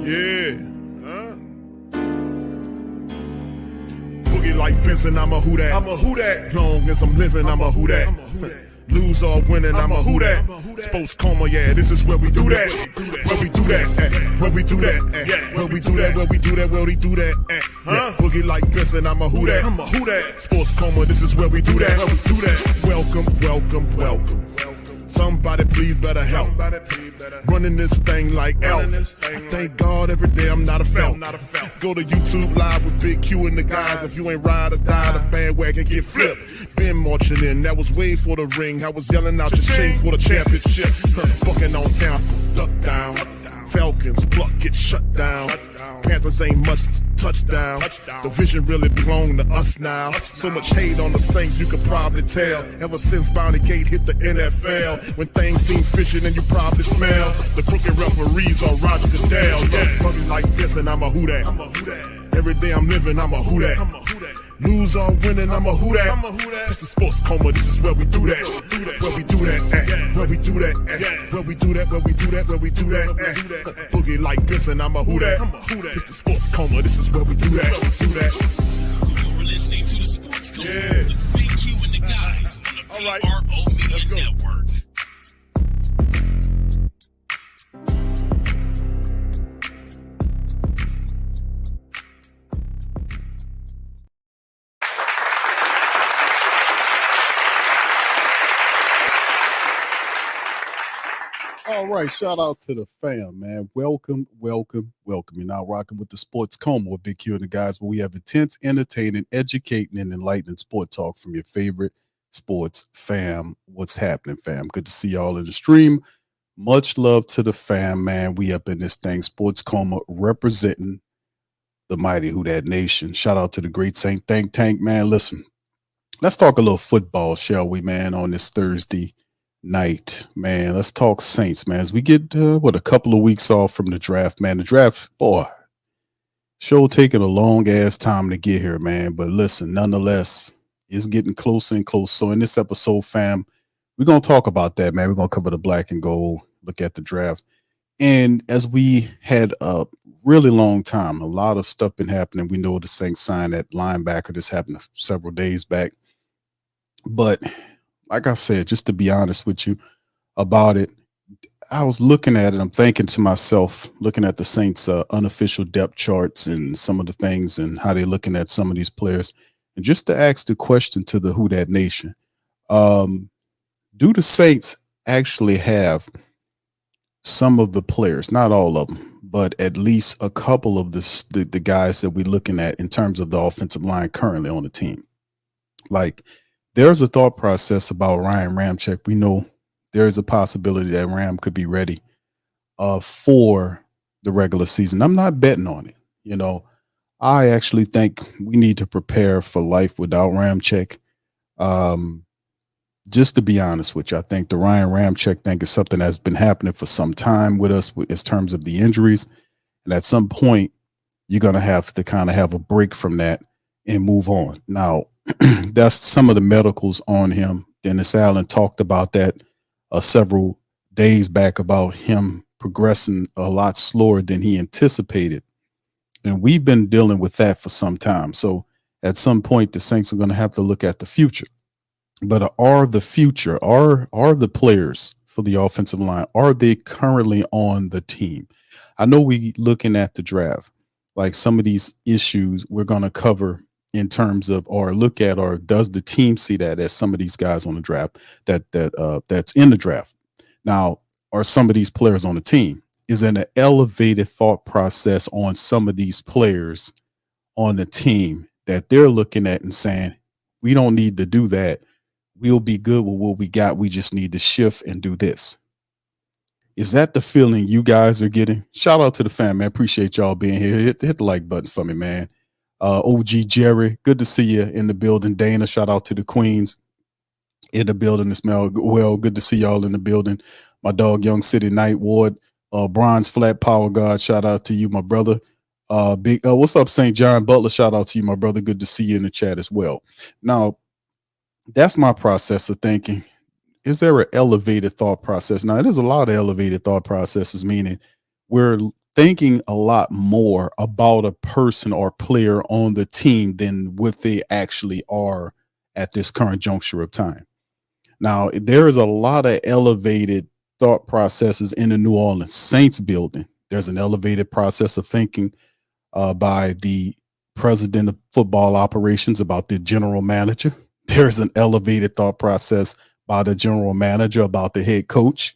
Yeah. Huh? Boogie like Benson, I'm a who that. I'm a who that. Long as I'm living, I'm a who that. Lose or winning, I'm a who that. Sports Coma, yeah, this is where we do that. Where we do that, where we do that, where we do that, where we do that, where we do that. Huh? Boogie like Benson, I'm a who that. I'm a who that. Sports Coma, this is where we do that. Where we do that. Welcome, welcome, welcome. Somebody please better help. Running this thing like Elf. I thank God every day I'm not a felt. Go to YouTube Live with Big Q and the guys. If you ain't ride or die, the bandwagon get flipped. Been marching in, that was way for the ring. I was yelling out your shade for the championship. Bucking on town, duck down. Falcons, pluck, get shut down. Panthers ain't much touchdown. The vision really belong to us now. So much hate on the Saints, you could probably tell. Ever since Bounty Gate hit the NFL, when things seem fishy and you probably smell the crooked referees on Roger Goodell. Yeah, probably like this and I'm a who that. Every day I'm living, I'm a who that. Lose or winning, I'm a who that. It's the Sports Coma, this is where we do that. Where we do that, where we do that, where we do that, where we do that, where we do that. Boogie like Benson, I'm a who that. It's the Sports Coma, this is where we do that. You're listening to the Sports Coma with Big Q and the guys on the PRO Media Network. All right, shout out to the fam, man. Welcome. You're now rocking with the Sports Coma with Big Q and the guys, where we have intense, entertaining, educating, and enlightening sport talk from your favorite sports fam. What's happening, fam? Good to see y'all in the stream. Much love to the fam, man. We up in this thing, Sports Coma, representing the mighty Who Dat Nation. Shout out to the great Saint Think Tank, man. Listen, let's talk a little football, shall we, man, on this Thursday night, man. Let's talk Saints, man. As we get a couple of weeks off from the draft, man. The draft, boy, sure taking a long ass time to get here, man. But listen, nonetheless, it's getting closer and closer. So in this episode, fam, we're gonna talk about that, man. We're gonna cover the black and gold, look at the draft. And as we had a really long time, a lot of stuff been happening. We know the Saints signed that linebacker. This happened several days back. But like I said, just to be honest with you about it, I was looking at it. I'm thinking to myself, looking at the Saints' unofficial depth charts and some of the things and how they're looking at some of these players. And just to ask the question to the Who Dat Nation, do the Saints actually have some of the players, not all of them, but at least a couple of the guys that we're looking at in terms of the offensive line currently on the team? Like, there's a thought process about Ryan Ramczyk. We know there is a possibility that Ram could be ready for the regular season. I'm not betting on it. You know, I actually think we need to prepare for life without Ramczyk. Just to be honest with you, I think the Ryan Ramczyk thing is something that's been happening for some time with us in terms of the injuries. And at some point, you're going to have to kind of have a break from that and move on. Now, that's some of the medicals on him. Dennis Allen talked about that several days back about him progressing a lot slower than he anticipated. And we've been dealing with that for some time. So at some point, the Saints are going to have to look at the future. But are the players for the offensive line, are they currently on the team? I know we looking at the draft, like some of these issues we're going to cover in terms of, or look at, or does the team see that as some of these guys on the draft that's in the draft? Now, are some of these players on the team? Is there an elevated thought process on some of these players on the team that they're looking at and saying, we don't need to do that. We'll be good with what we got. We just need to shift and do this. Is that the feeling you guys are getting? Shout out to the fam, man. Appreciate y'all being here. Hit the like button for me, man. OG Jerry, good to see you in the building. Dana, shout out to the Queens in the building as well. Good to see y'all in the building. My dog, Young City Night Ward, Bronze Flat Power God, shout out to you, my brother. What's up, St. John Butler? Shout out to you, my brother. Good to see you in the chat as well. Now, that's my process of thinking. Is there an elevated thought process? Now, there's a lot of elevated thought processes, meaning we're thinking a lot more about a person or player on the team than what they actually are at this current juncture of time. Now, there is a lot of elevated thought processes in the New Orleans Saints building. There's an elevated process of thinking by the president of football operations about the general manager. There's an elevated thought process by the general manager about the head coach.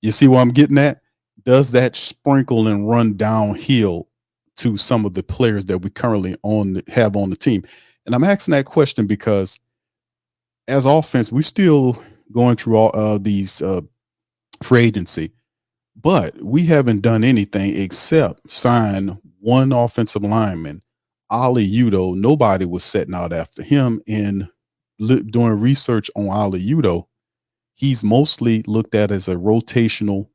You see what I'm getting at? Does that sprinkle and run downhill to some of the players that we currently have on the team? And I'm asking that question because as offense, we still going through all these free agency, but we haven't done anything except sign one offensive lineman, Ali Udo. Nobody was setting out after him. And doing research on Ali Udo, he's mostly looked at as a rotational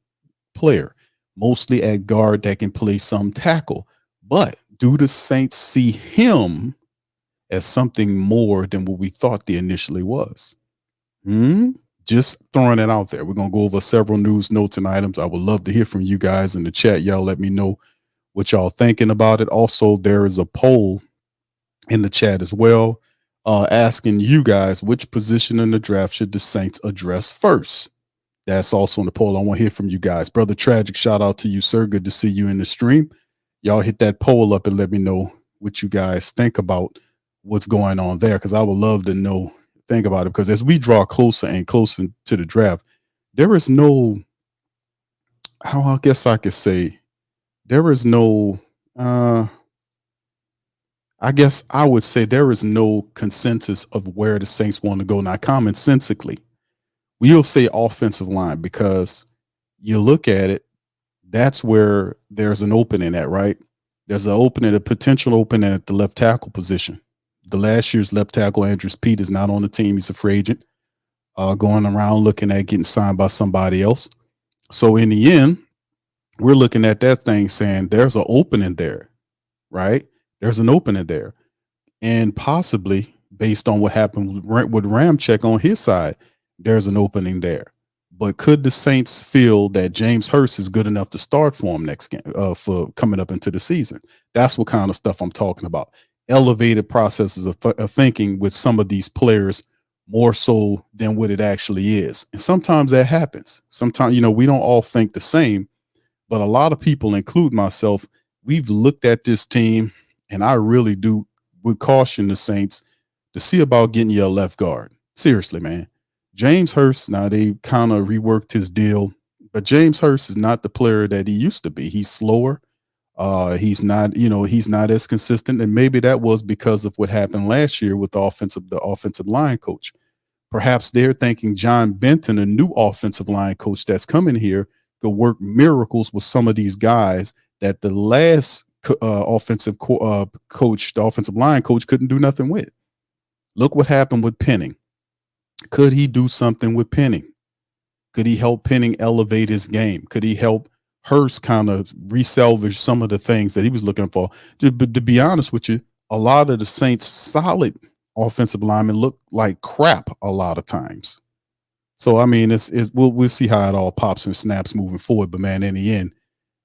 player, mostly at guard that can play some tackle. But do the Saints see him as something more than what we thought they initially was? Just throwing it out there. We're going to go over several news notes and items. I would love to hear from you guys in the chat. Y'all let me know what y'all thinking about it. Also, there is a poll in the chat as well, asking you guys which position in the draft should the Saints address first. That's also in the poll. I want to hear from you guys. Brother Tragic, shout out to you, sir. Good to see you in the stream. Y'all hit that poll up and let me know what you guys think about what's going on there, because I would love to think about it, because as we draw closer and closer to the draft, there is no, how I guess I could say, there is no, I guess I would say there is no consensus of where the Saints want to go. Now, commonsensically, we'll say offensive line, because you look at it, that's where there's an opening at, right? There's an opening, a potential opening at the left tackle position. The last year's left tackle, Andrews Pete, is not on the team. He's a free agent, going around looking at getting signed by somebody else. So in the end, we're looking at that thing saying there's an opening there, right? There's an opening there. And possibly based on what happened with Ramczyk on his side, there's an opening there. But could the Saints feel that James Hurst is good enough to start for him next game, for coming up into the season? That's what kind of stuff I'm talking about. Elevated processes of thinking with some of these players more so than what it actually is. And sometimes that happens. Sometimes, we don't all think the same, but a lot of people, include myself, we've looked at this team, and I really would caution the Saints to see about getting your left guard. Seriously, man. James Hurst, now they kind of reworked his deal, but James Hurst is not the player that he used to be. He's slower. He's not as consistent. And maybe that was because of what happened last year with the offensive line coach. Perhaps they're thinking John Benton, a new offensive line coach that's coming here, could work miracles with some of these guys that the last offensive coach, the offensive line coach, couldn't do nothing with. Look what happened with Penning. Could he do something with Penning? Could he help Penning elevate his game? Could he help Hurst kind of resalvage some of the things that he was looking for? To be honest with you, a lot of the Saints' solid offensive linemen look like crap a lot of times. So, I mean, we'll see how it all pops and snaps moving forward. But, man, in the end,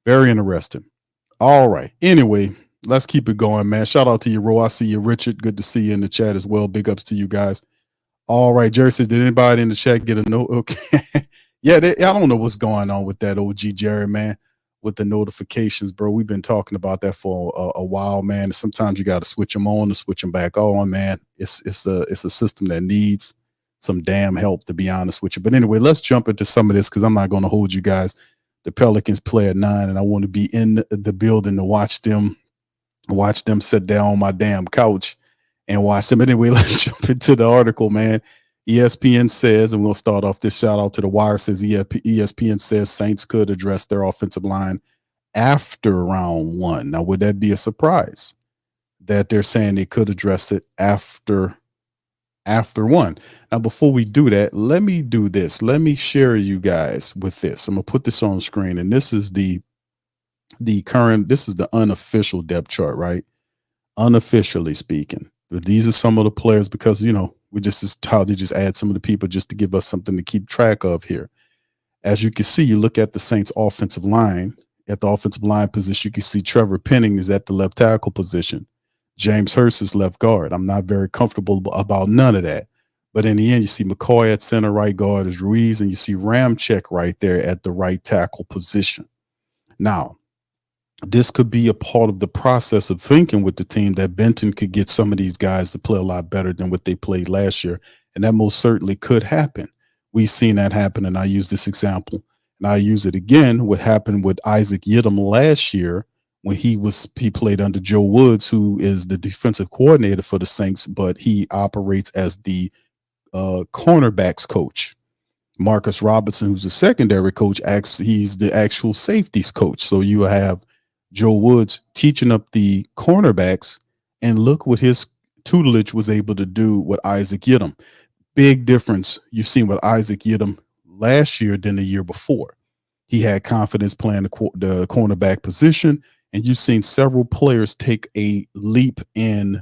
very interesting. All right. Anyway, let's keep it going, man. Shout out to you, Ro. I see you, Richard. Good to see you in the chat as well. Big ups to you guys. All right. Jerry says, did anybody in the chat get a note? Okay. Yeah, I don't know what's going on with that OG Jerry, man, with the notifications, bro. We've been talking about that for a while, man. Sometimes you got to switch them on to switch them back on, man. It's a system that needs some damn help, to be honest with you. But anyway, let's jump into some of this, because I'm not going to hold you guys. The Pelicans play at 9, and I want to be in the building to watch them sit down on my damn couch and watch them. Anyway, let's jump into the article, man. ESPN says, and we'll start off this shout out to the Wire, says ESPN says Saints could address their offensive line after round 1. Now, would that be a surprise that they're saying they could address it after 1? Now, before we do that, let me do this. Let me share you guys with this. I'm gonna put this on screen, and this is the unofficial depth chart, right? Unofficially speaking, but these are some of the players, because we just add some of the people just to give us something to keep track of here. As you can see, you look at the Saints offensive line, At the offensive line position, you can see Trevor Penning is at the left tackle position. James Hurst is left guard. I'm not very comfortable about none of that. But in the end, you see McCoy at center right guard is Ruiz, and you see Ramczyk right there at the right tackle position. Now, this could be a part of the process of thinking with the team that Benton could get some of these guys to play a lot better than what they played last year. And that most certainly could happen. We've seen that happen, and I use this example. And I use it again, what happened with Isaac Yiadom last year when he played under Joe Woods, who is the defensive coordinator for the Saints, but he operates as the cornerbacks coach. Marcus Robinson, who's the secondary coach, he's the actual safeties coach. So you have Joe Woods teaching up the cornerbacks, and look what his tutelage was able to do with Isaac Yiadom. Big difference you've seen with Isaac Yiadom last year than the year before. He had confidence playing the cornerback position, and you've seen several players take a leap in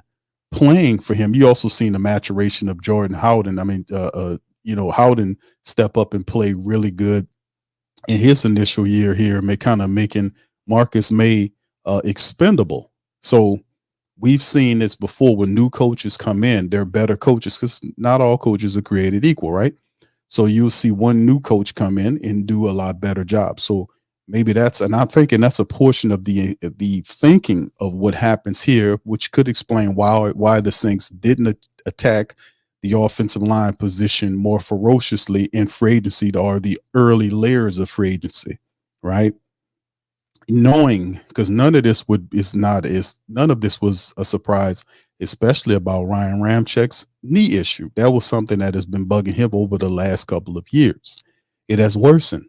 playing for him. You also seen the maturation of Jordan Howden. I mean, Howden step up and play really good in his initial year here, making Marcus May expendable. So we've seen this before when new coaches come in. They're better coaches because not all coaches are created equal, right? So you'll see one new coach come in and do a lot better job. So maybe and I'm thinking that's a portion of the thinking of what happens here, which could explain why the Saints didn't attack the offensive line position more ferociously in free agency or the early layers of free agency, right? Knowing, because none of this was a surprise, especially about Ryan Ramczyk's knee issue. That was something that has been bugging him over the last couple of years. It has worsened.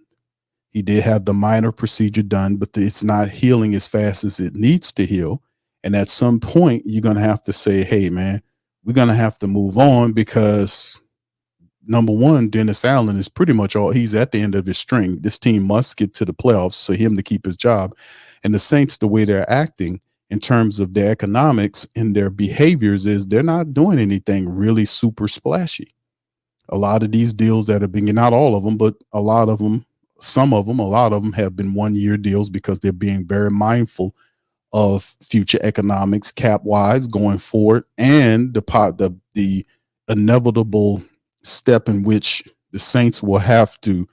He did have the minor procedure done, but it's not healing as fast as it needs to heal. And at some point, you're going to have to say, hey, man, we're going to have to move on because, number one, Dennis Allen is pretty much he's at the end of his string. This team must get to the playoffs for him to keep his job. And the Saints, the way they're acting in terms of their economics and their behaviors is they're not doing anything really super splashy. A lot of these deals that have been, not all of them, but a lot of them have been 1-year deals because they're being very mindful of future economics cap wise going forward, and the inevitable step in which the Saints will have to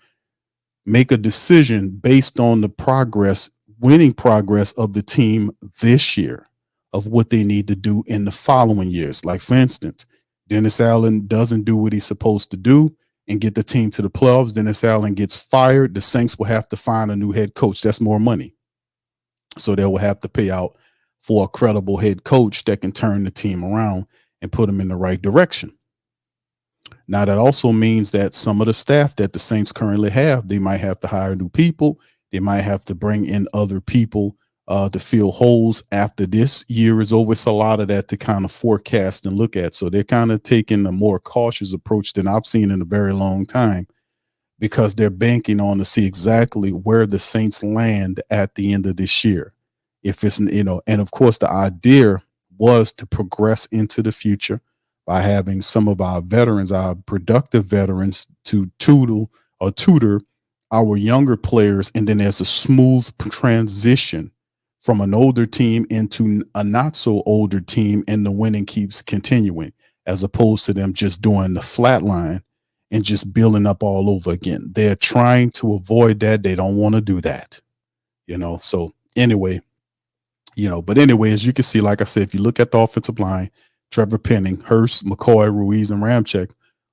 make a decision based on the winning progress of the team this year of what they need to do in the following years. Like, for instance, Dennis Allen doesn't do what he's supposed to do and get the team to the playoffs. Dennis Allen gets fired. The Saints will have to find a new head coach. That's more money. So they will have to pay out for a credible head coach that can turn the team around and put them in the right direction. Now, that also means that some of the staff that the Saints currently have, they might have to hire new people. They might have to bring in other people to fill holes after this year is over. It's a lot of that to kind of forecast and look at. So they're kind of taking a more cautious approach than I've seen in a very long time, because they're banking on to see exactly where the Saints land at the end of this year. If it's, and of course, the idea was to progress into the future by having some of our veterans, our productive veterans, to tutor our younger players. And then there's a smooth transition from an older team into a not so older team, and the winning keeps continuing, as opposed to them just doing the flat line and just building up all over again. They're trying to avoid that. They don't want to do that, So anyway, as you can see, like I said, if you look at the offensive line, Trevor Penning, Hurst, McCoy, Ruiz, and Ramczyk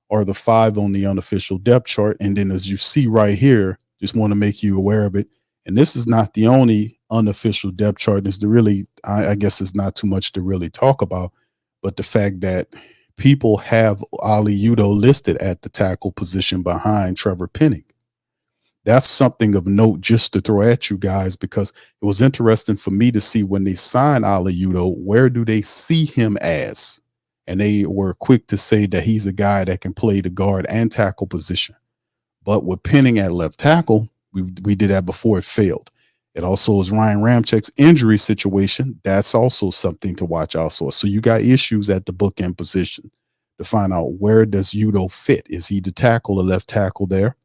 are the 5 on the unofficial depth chart. And then, as you see right here, just want to make you aware of it. And this is not the only unofficial depth chart. It's I guess it's not too much to really talk about, but the fact that people have Ali Udo listed at the tackle position behind Trevor Penning. That's something of note just to throw at you guys, because it was interesting for me to see when they signed Ali Udo, where do they see him as? And they were quick to say that he's a guy that can play the guard and tackle position. But with Penning at left tackle, we did that before, it failed. It also is Ryan Ramczyk's injury situation. That's also something to watch also. So you got issues at the bookend position to find out, where does Udo fit? Is he the tackle or left tackle there?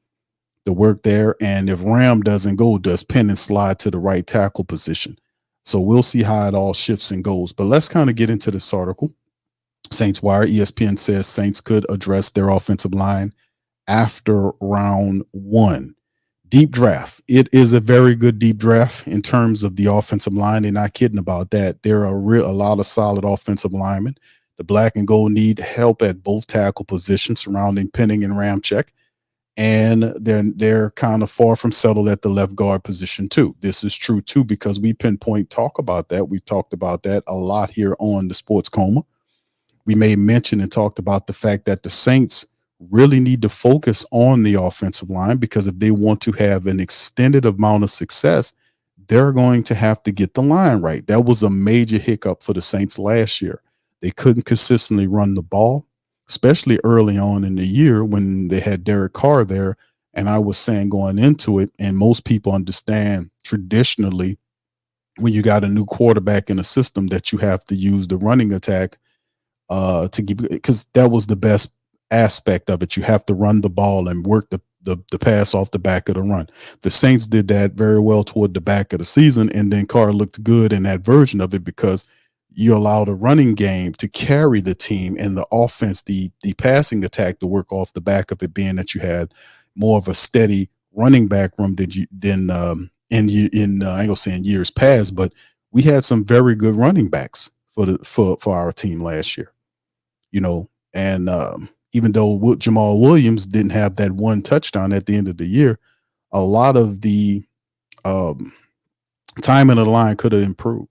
the work there. And if Ram doesn't go, does Penning slide to the right tackle position? So we'll see how it all shifts and goes. But let's kind of get into this article. Saints Wire, ESPN says Saints could address their offensive line after round one. Deep draft. It is a very good deep draft in terms of the offensive line. They're not kidding about that. There are a lot of solid offensive linemen. The black and gold need help at both tackle positions surrounding Penning and Ramczyk. And they're kind of far from settled at the left guard position too. This is true too, because we talk about that. We've talked about that a lot here on the Sports Coma. We made mention and talked about the fact that the Saints really need to focus on the offensive line, because if they want to have an extended amount of success, they're going to have to get the line right. That was a major hiccup for the Saints last year. They couldn't consistently run the ball, especially early on in the year when they had Derek Carr there. And I was saying going into it, and most people understand traditionally when you got a new quarterback in a system that you have to use the running attack to give, because that was the best aspect of it. You have to run the ball and work the pass off the back of the run. The Saints did that very well toward the back of the season, and then Carr looked good in that version of it because you allow the running game to carry the team and the offense, the passing attack to work off the back of it, being that you had more of a steady running back room than I ain't gonna say in years past, but we had some very good running backs for our team last year, and even though Jamal Williams didn't have that one touchdown at the end of the year, a lot of the timing of the line could have improved.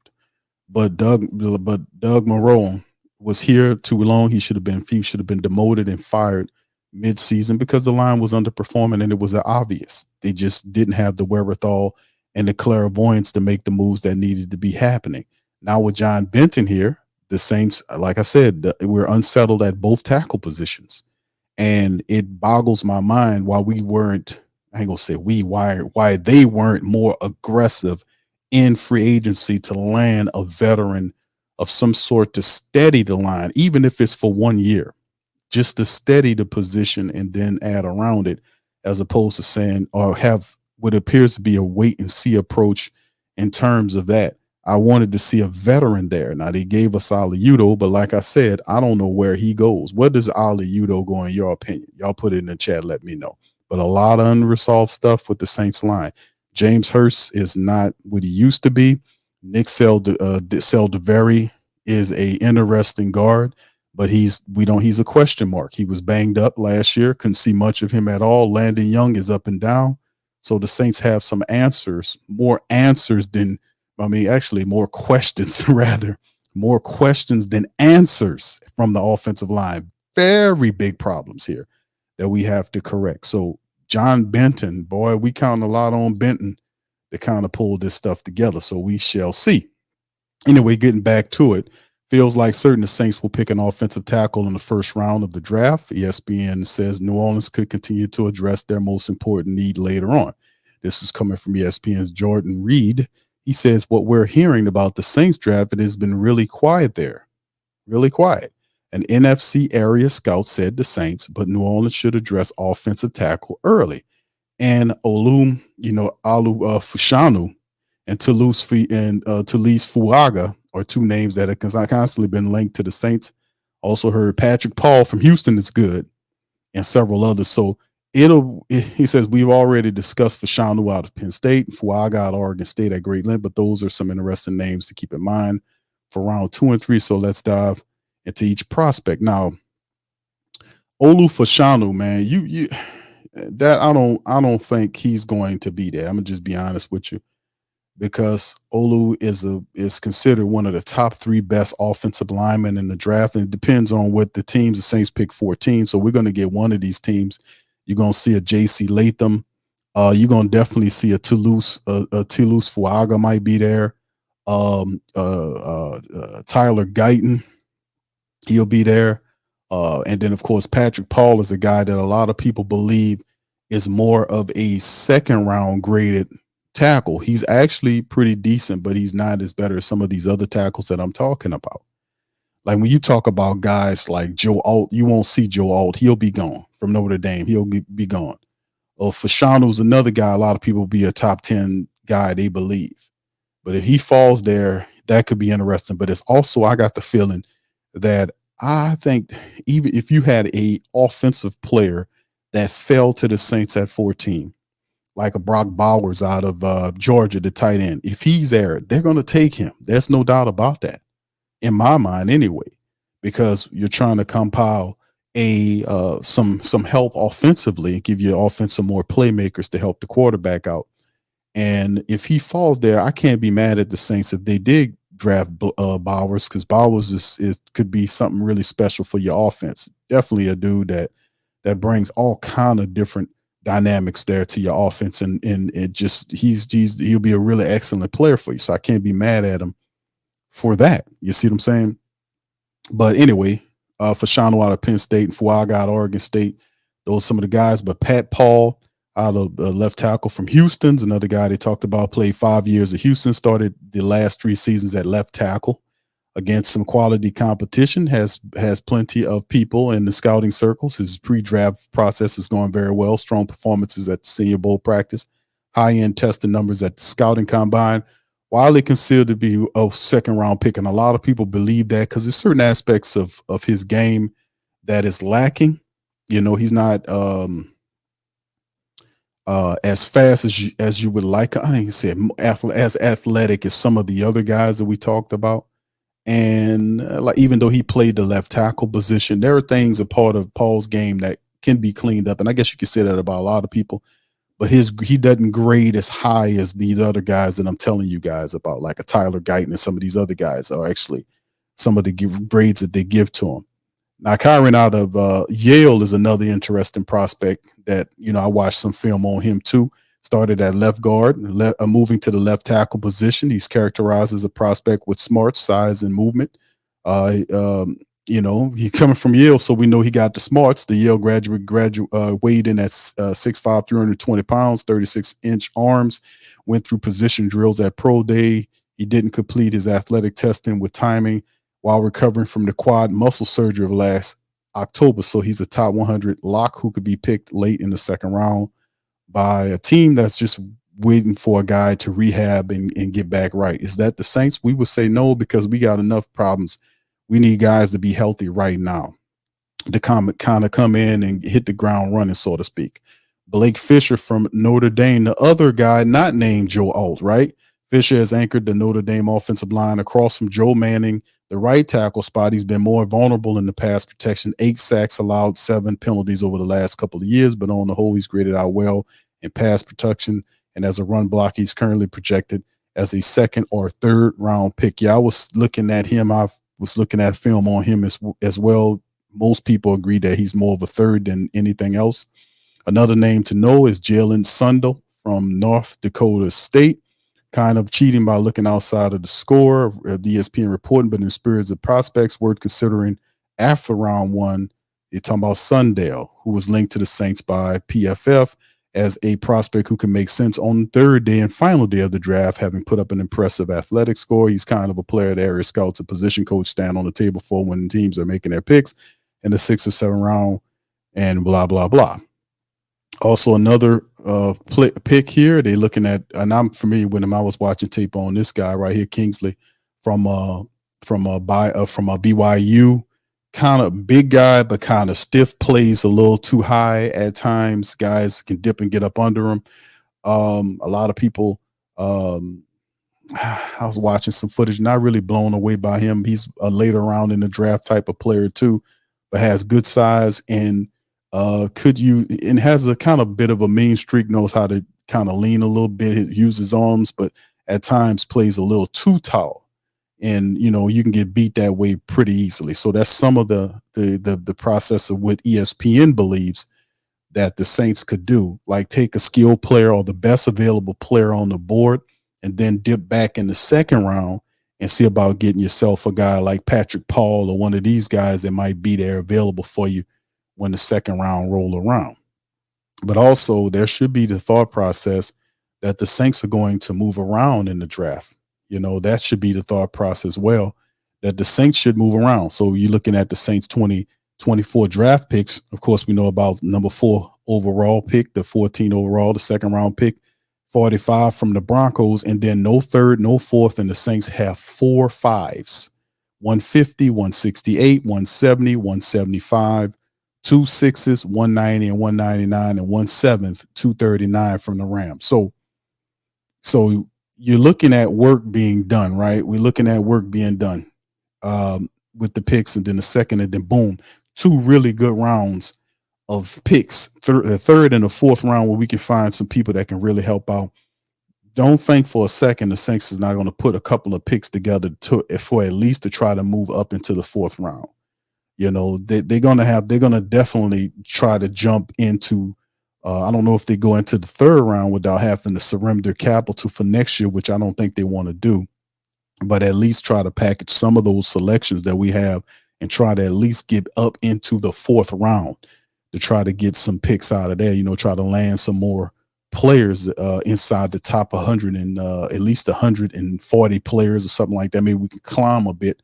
But Doug Marrone was here too long. He should have been demoted and fired mid-season because the line was underperforming, and it was obvious. They just didn't have the wherewithal and the clairvoyance to make the moves that needed to be happening. Now with John Benton here, the Saints, like I said, we're unsettled at both tackle positions. And it boggles my mind why we weren't, I ain't gonna say why they weren't more aggressive in free agency to land a veteran of some sort to steady the line, even if it's for 1 year, just to steady the position and then add around it, as opposed to saying or have what appears to be a wait and see approach in terms of that. I wanted to see a veteran there. Now they gave us Ali Udo, but like I said, I don't know where he goes. Where does Ali Udo go in your opinion? Y'all put it in the chat, let me know. But a lot of unresolved stuff with the Saints line. James Hurst is not what he used to be. Nick Seldaveri is a interesting guard, but he's a question mark. He was banged up last year. Couldn't see much of him at all. Landon Young is up and down. So the Saints have some answers, more questions rather, more questions than answers from the offensive line. Very big problems here that we have to correct. So John Benton, boy, we count a lot on Benton to kind of pull this stuff together. So we shall see. Anyway, getting back to it, feels like certain the Saints will pick an offensive tackle in the first round of the draft. ESPN says New Orleans could continue to address their most important need later on. This is coming from ESPN's Jordan Reed. He says what we're hearing about the Saints draft, it has been really quiet there, really quiet. An NFC area scout said the Saints, but New Orleans should address offensive tackle early. And Alu Fushanu and Toulouse Fuaga are two names that have constantly been linked to the Saints. Also heard Patrick Paul from Houston is good, and several others. So he says we've already discussed Fushanu out of Penn State, Fuaga out of Oregon State at great length, but those are some interesting names to keep in mind for round 2 and 3. So let's dive into each prospect. Now, Olu Fashanu, man, you that I don't think he's going to be there. I'm gonna just be honest with you, because Olu is considered one of the top 3 best offensive linemen in the draft, and it depends on what the teams. The Saints pick 14, so we're gonna get one of these teams. You're gonna see a J.C. Latham. You're gonna definitely see a Toulouse Fuaga might be there. Tyler Guyton, he'll be there. And then, of course, Patrick Paul is a guy that a lot of people believe is more of a second round graded tackle. He's actually pretty decent, but he's not as better as some of these other tackles that I'm talking about. Like when you talk about guys like Joe Alt, you won't see Joe Alt. He'll be gone from Notre Dame. He'll be gone. Fashanu's another guy. A lot of people will be a top 10 guy, they believe. But if he falls there, that could be interesting. But it's also, I got the feeling that I think even if you had a offensive player that fell to the Saints at 14, like a Brock Bowers out of Georgia, the tight end, if he's there, they're going to take him. There's no doubt about that in my mind anyway, because you're trying to compile a some help offensively and give your offense some more playmakers to help the quarterback out. And if he falls there, I can't be mad at the Saints if they did draft Bowers, because Bowers is could be something really special for your offense. Definitely a dude that brings all kind of different dynamics there to your offense, and it just he'll be a really excellent player for you. So I can't be mad at him for that. You see what I'm saying? But anyway, Fashanu out of Penn State and Fuaga out of Oregon State, those are some of the guys. But Pat Paul out of left tackle from Houston's another guy they talked about, played 5 years at Houston, started the last 3 seasons at left tackle against some quality competition, has plenty of people in the scouting circles. His pre-draft process is going very well, strong performances at the Senior Bowl practice, high-end testing numbers at the scouting combine, widely considered to be a second-round pick. And a lot of people believe that because there's certain aspects of his game that is lacking. You know, he's not as fast as you would like. I think he said as athletic as some of the other guys that we talked about. And like, even though he played the left tackle position, there are things a part of Paul's game that can be cleaned up. And I guess you could say that about a lot of people, but he doesn't grade as high as these other guys that I'm telling you guys about, like a Tyler Guyton and some of these other guys are actually some of the grades that they give to him. Now, Kyron out of Yale is another interesting prospect that, you know, I watched some film on him too. Started at left guard, moving to the left tackle position. He's characterized as a prospect with smart size and movement. You know, he's coming from Yale, so we know he got the smarts. The Yale graduate weighed in at 6'5", 320 pounds, 36-inch arms, went through position drills at Pro Day. He didn't complete his athletic testing with timing while recovering from the quad muscle surgery of last October. So he's a top 100 lock who could be picked late in the second round by a team that's just waiting for a guy to rehab and get back right. Is that the Saints? We would say no, because we got enough problems. We need guys to be healthy right now to kind of come in and hit the ground running, so to speak. Blake Fisher from Notre Dame, the other guy not named Joe Alt, right? Fisher has anchored the Notre Dame offensive line across from Joe Manning, the right tackle spot. He's been more vulnerable in the pass protection, 8 sacks allowed, 7 penalties over the last couple of years, but on the whole, he's graded out well in pass protection. And as a run block, he's currently projected as a second or third round pick. Yeah, I was looking at him. I was looking at film on him as well. Most people agree that he's more of a third than anything else. Another name to know is Jalen Sundell from North Dakota State. Kind of cheating by looking outside of the score of the ESPN reporting, but in spirits of prospects worth considering after round 1, you're talking about Sundell, who was linked to the Saints by PFF as a prospect who can make sense on the third day and final day of the draft, having put up an impressive athletic score. He's kind of a player that area scouts and position coach stand on the table for when teams are making their picks in the 6th or 7th round, and blah, blah, blah. Also, another pick here. They're looking at, and I'm familiar with him. I was watching tape on this guy right here, Kingsley, from BYU. Kind of big guy, but kind of stiff, plays a little too high at times. Guys can dip and get up under him. A lot of people. I was watching some footage, not really blown away by him. He's a later round in the draft type of player too, but has good size and has a kind of bit of a mean streak, knows how to kind of lean a little bit, use his arms, but at times plays a little too tall. And, you know, you can get beat that way pretty easily. So that's some of the process of what ESPN believes that the Saints could do, like take a skilled player or the best available player on the board and then dip back in the second round and see about getting yourself a guy like Patrick Paul or one of these guys that might be there available for you when the second round roll around. But also there should be the thought process that the Saints are going to move around in the draft. You know, that should be the thought process. Well, that the Saints should move around. So you're looking at the Saints 2024 draft picks. Of course, we know about number 4 overall pick, the 14 overall, the second round pick, 45 from the Broncos, and then no third, no fourth, and the Saints have 4 5s. 150, 168, 170, 175, 2 6s, 190 and 199, and 1 7th, 239 from the Rams. So you're looking at work being done, right? We're looking at work being done with the picks, and then the second, and then boom, 2 really good rounds of picks, the third and the fourth round where we can find some people that can really help out. Don't think for a second the Saints is not going to put a couple of picks together for at least to try to move up into the fourth round. You know, they're going to definitely try to jump into, I don't know if they go into the third round without having to surrender capital for next year, which I don't think they want to do, but at least try to package some of those selections that we have and try to at least get up into the fourth round to try to get some picks out of there, you know, try to land some more players inside the top 100 and at least 140 players or something like that. Maybe we can climb a bit,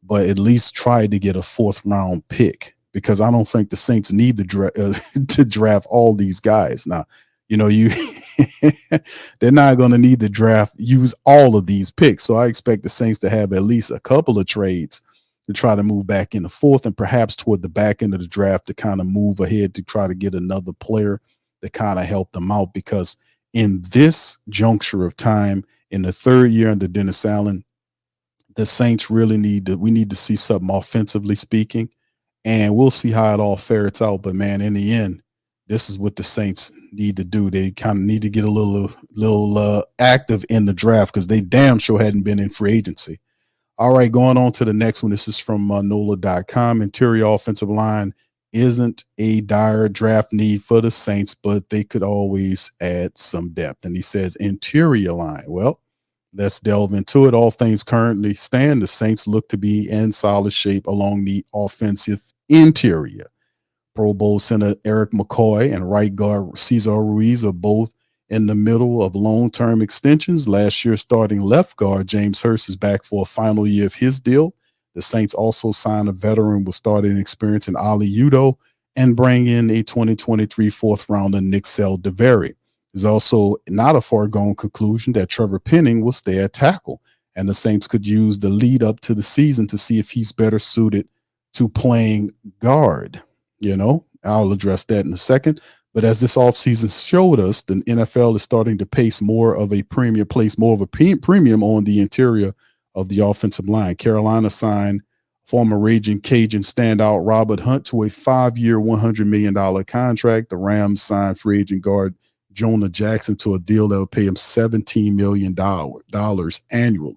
but at least try to get a fourth round pick, because I don't think the Saints need to draft all these guys. Now, you know, they're not going to need to use all of these picks. So I expect the Saints to have at least a couple of trades to try to move back in the fourth, and perhaps toward the back end of the draft to kind of move ahead to try to get another player to kind of help them out. Because in this juncture of time, in the third year under Dennis Allen, the Saints really need to see something offensively speaking, and we'll see how it all ferrets out. But man, in the end, this is what the Saints need to do. They kind of need to get a little active in the draft, because they damn sure hadn't been in free agency. All right, going on to the next one. This is from NOLA.com. Interior offensive line isn't a dire draft need for the Saints, but they could always add some depth. And he says interior line. Well, let's delve into it. All things currently stand, the Saints look to be in solid shape along the offensive interior. Pro Bowl center Eric McCoy and right guard Cesar Ruiz are both in the middle of long-term extensions. Last year, starting left guard James Hurst is back for a final year of his deal. The Saints also signed a veteran with starting experience in Ali Udo and bring in a 2023 fourth rounder Nick Saldiveri. It's also not a foregone conclusion that Trevor Penning will stay at tackle, and the Saints could use the lead up to the season to see if he's better suited to playing guard. You know, I'll address that in a second. But as this offseason showed us, the NFL is starting to place more of a premium on the interior of the offensive line. Carolina signed former Raging Cajun standout Robert Hunt to a 5-year, $100 million contract. The Rams signed free agent guard Jonah Jackson to a deal that would pay him $17 million annually.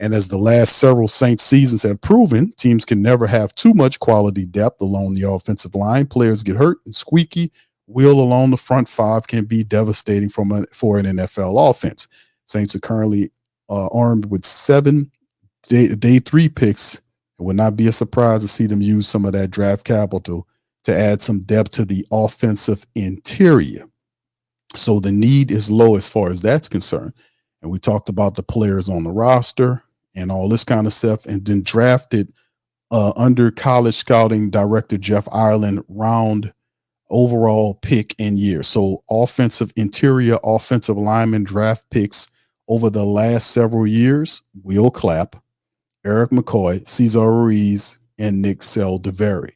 And as the last several Saints seasons have proven, teams can never have too much quality depth along the offensive line. Players get hurt, and squeaky wheel along the front five can be devastating for an NFL offense. Saints are currently armed with 7 day 3 picks. It would not be a surprise to see them use some of that draft capital to add some depth to the offensive interior. So the need is low as far as that's concerned. And we talked about the players on the roster and all this kind of stuff, and then drafted under college scouting director Jeff Ireland round overall pick in year. So interior offensive lineman draft picks over the last several years: Will Clapp, Eric McCoy, Cesar Ruiz, and Nick Saldiveri.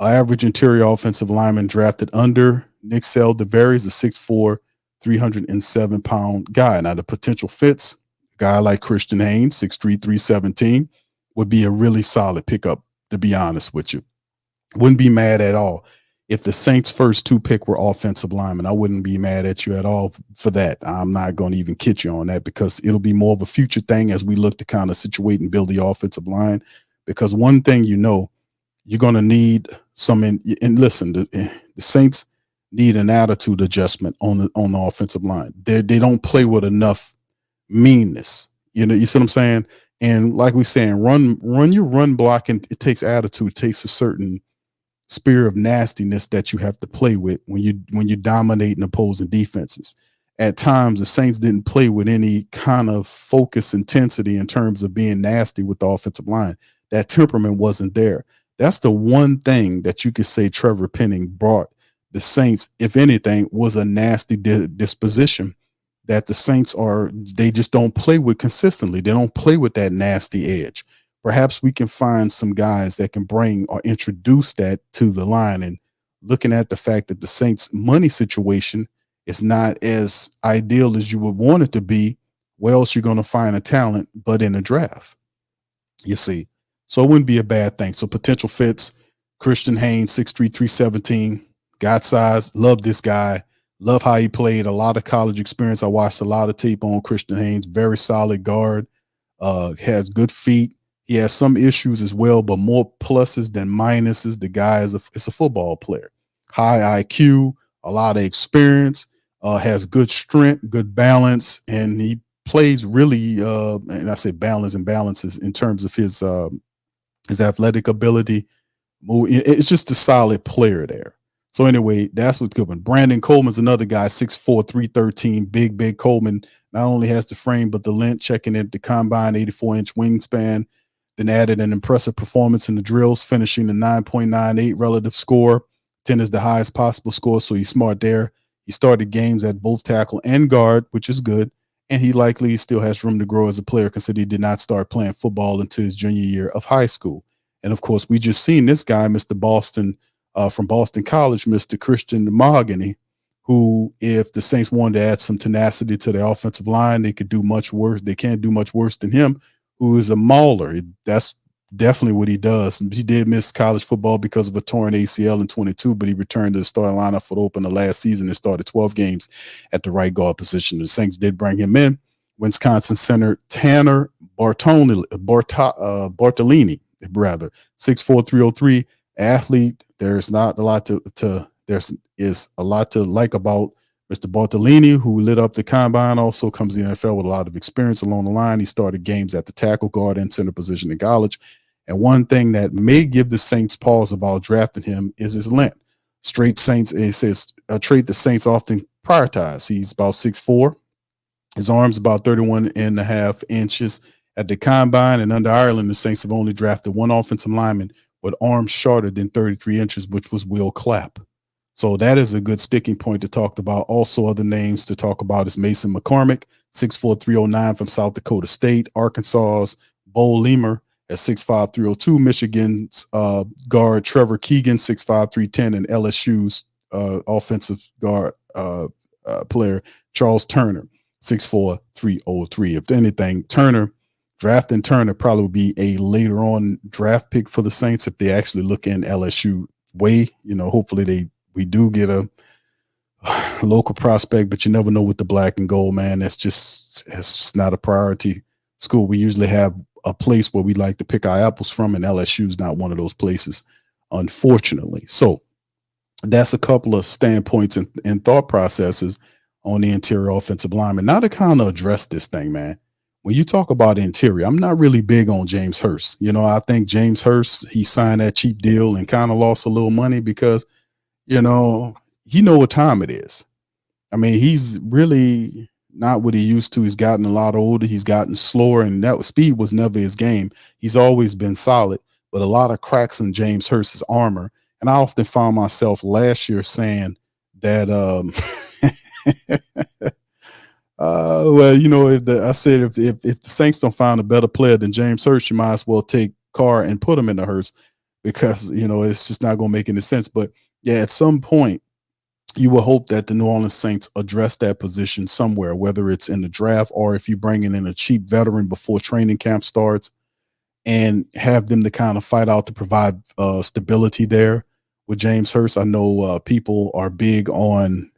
Average interior offensive lineman drafted under Nick Saldiveri is a 6'4", 307-pound guy. Now, the potential fits: a guy like Christian Haynes, 6'3", 317, would be a really solid pickup, to be honest with you. Wouldn't be mad at all if the Saints' first 2 pick were offensive linemen. I wouldn't be mad at you at all for that. I'm not going to even kid you on that, because it'll be more of a future thing as we look to kind of situate and build the offensive line. Because one thing you know, you're going to need some and listen, the Saints need an attitude adjustment on the offensive line. They don't play with enough meanness. You know, you see what I'm saying? And like we saying, run your run block, and it takes attitude. It takes a certain spirit of nastiness that you have to play with when you dominate opposing defenses. At times, the Saints didn't play with any kind of focus intensity in terms of being nasty with the offensive line. That temperament wasn't there. That's the one thing that you could say Trevor Penning brought the Saints, if anything, was a nasty disposition that the Saints they just don't play with consistently. They don't play with that nasty edge. Perhaps we can find some guys that can bring or introduce that to the line. And looking at the fact that the Saints money situation is not as ideal as you would want it to be, where else you're going to find a talent but in a draft, you see. So it wouldn't be a bad thing. So potential fits: Christian Haynes, 6'3", 317, got size. Love this guy. Love how he played. A lot of college experience. I watched a lot of tape on Christian Haynes. Very solid guard. Has good feet. He has some issues as well, but more pluses than minuses. The guy is a football player. High IQ, a lot of experience, has good strength, good balance, and he plays really, and I say balance and balances in terms of his athletic ability. It's just a solid player there. So anyway, that's what's good. Brandon Coleman's another guy, 6'4", 313, big Coleman. Not only has the frame, but the length. Checking at the combine, 84-inch wingspan. Then added an impressive performance in the drills, finishing the 9.98 relative score. 10 is the highest possible score, so he's smart there. He started games at both tackle and guard, which is good. And he likely still has room to grow as a player, considering he did not start playing football until his junior year of high school. And of course, we just seen this guy, Mr. Boston, from Boston College, Mr. Christian Mahogany, who, if the Saints wanted to add some tenacity to their offensive line, they could do much worse. They can't do much worse than him, who is a mauler. That's definitely what he does. He did miss college football because of a torn ACL in 22, but he returned to the starting lineup for the opener last season and started 12 games at the right guard position. The Saints did bring him in. Wisconsin center Tanner Bartolini, 6'4", 303, athlete. There's not a lot there's a lot to like about Mr. Bartolini, who lit up the combine. Also comes to the NFL with a lot of experience along the line. He started games at the tackle, guard, and center position in college. And one thing that may give the Saints pause about drafting him is his length. Straight Saints, it says a trait the Saints often prioritize. He's about 6'4". His arm's about 31.5 inches. At the combine and under Ireland, the Saints have only drafted one offensive lineman with arms shorter than 33 inches, which was Will Clapp. So that is a good sticking point to talk about. Also, other names to talk about is Mason McCormick, 6'4", 309 from South Dakota State. Arkansas's Bo Lemer at 6'5", 302. Michigan's guard Trevor Keegan, 6'5", 310. And LSU's offensive guard player Charles Turner, 6'4", 303. If anything, drafting Turner probably would be a later on draft pick for the Saints if they actually look in LSU way. Hopefully we do get a local prospect, but you never know with the black and gold, man. It's just not a priority school. We usually have a place where we like to pick our apples from, and LSU is not one of those places, unfortunately. So that's a couple of standpoints and thought processes on the interior offensive lineman. Now to kind of address this thing, man. When you talk about interior, I'm not really big on James Hurst. I think James Hurst, he signed that cheap deal and kind of lost a little money because, he know what time it is. I mean, he's really not what he used to. He's gotten a lot older. He's gotten slower, and that speed was never his game. He's always been solid, but a lot of cracks in James Hurst's armor. And I often found myself last year saying that, if the Saints don't find a better player than James Hurst, you might as well take Carr and put him in the Hurst because, it's just not going to make any sense. But yeah, at some point, you will hope that the New Orleans Saints address that position somewhere, whether it's in the draft or if you're bringing in a cheap veteran before training camp starts and have them to kind of fight out to provide stability there with James Hurst. I know people are big on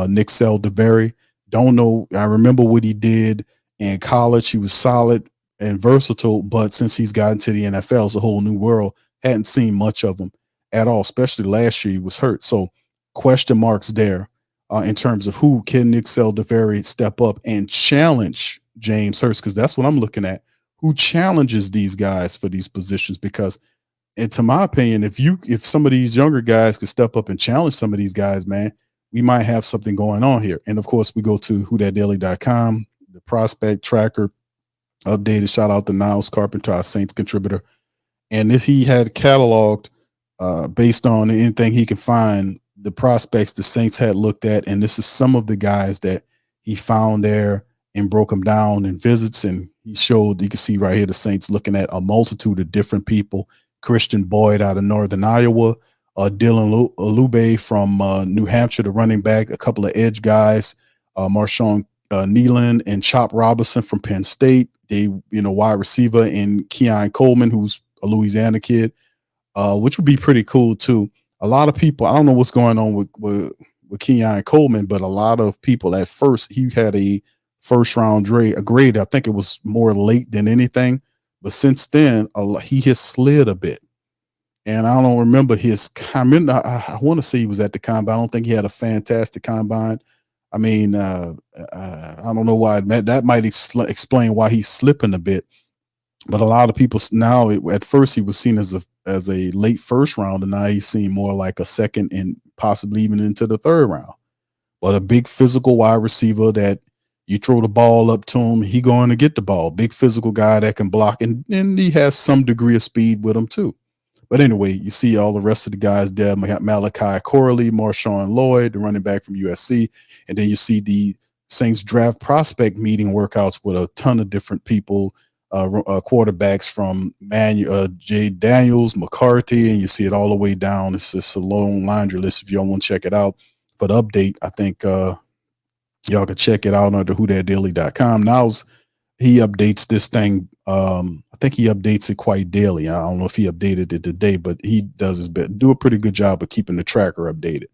Nick Saldiveri. Don't know. I remember what he did in college. He was solid and versatile, but since he's gotten to the NFL, it's a whole new world. Hadn't seen much of him at all, especially last year. He was hurt. So question marks there in terms of who can Nick Saldiveri step up and challenge James Hurst, because that's what I'm looking at. Who challenges these guys for these positions? Because, and to my opinion, if some of these younger guys could step up and challenge some of these guys, man, we might have something going on here. And of course, we go to whothatdaily.com, the prospect tracker updated. Shout out to Niles Carpenter, our Saints contributor. And he had cataloged based on anything he can find the prospects the Saints had looked at, and this is some of the guys that he found there and broke them down in visits. And he showed, you can see right here, the Saints looking at a multitude of different people. Christian Boyd out of Northern Iowa, Dylan Alube from New Hampshire, the running back, a couple of edge guys, Marshawn Nealon and Chop Robinson from Penn State. They, wide receiver, and Keon Coleman, who's a Louisiana kid, which would be pretty cool too. A lot of people, I don't know what's going on with Keon Coleman, but a lot of people at first, he had a first round grade. I think it was more late than anything. But since then, he has slid a bit. And I don't remember his comment. I want to say he was at the combine. I don't think he had a fantastic combine. I mean, I don't know why that might explain why he's slipping a bit. But a lot of people now, at first he was seen as a late first round, and now he's seen more like a second and possibly even into the third round. But a big physical wide receiver that you throw the ball up to him, he going to get the ball. Big physical guy that can block, and he has some degree of speed with him too. But anyway, you see all the rest of the guys there. Malachi Corley, Marshawn Lloyd, the running back from USC. And then you see the Saints draft prospect meeting workouts with a ton of different people, quarterbacks from Jay Daniels, McCarthy, and you see it all the way down. It's just a long laundry list if y'all want to check it out. For the update, I think y'all can check it out under whothatdaily.com. Now he updates this thing. I think he updates it quite daily. I don't know if he updated it today, but he does his best. Do a pretty good job of keeping the tracker updated.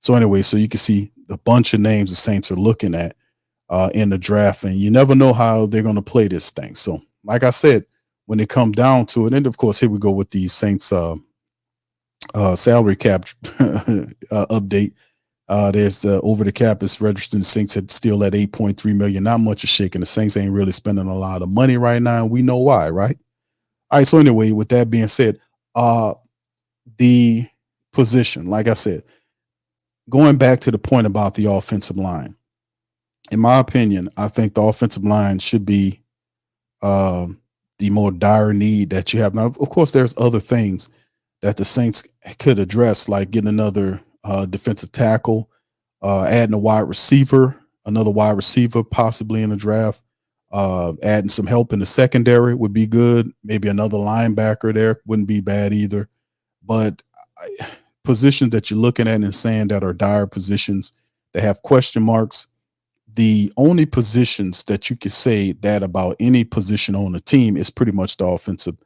So anyway, so you can see a bunch of names the Saints are looking at in the draft, and you never know how they're going to play this thing. So like I said, when it come down to it, and of course, here we go with the Saints salary cap update. There's over the cap is registered. The Saints had still at $8.3 million. Not much is shaking. The Saints ain't really spending a lot of money right now. We know why, right? All right. So anyway, with that being said, the position, like I said, going back to the point about the offensive line, in my opinion, I think the offensive line should be the more dire need that you have. Now, of course, there's other things that the Saints could address, like getting another defensive tackle, adding another wide receiver, possibly in the draft, adding some help in the secondary would be good. Maybe another linebacker there wouldn't be bad either. But positions that you're looking at and saying that are dire positions that have question marks, the only positions that you could say that about any position on the team is pretty much the offensive,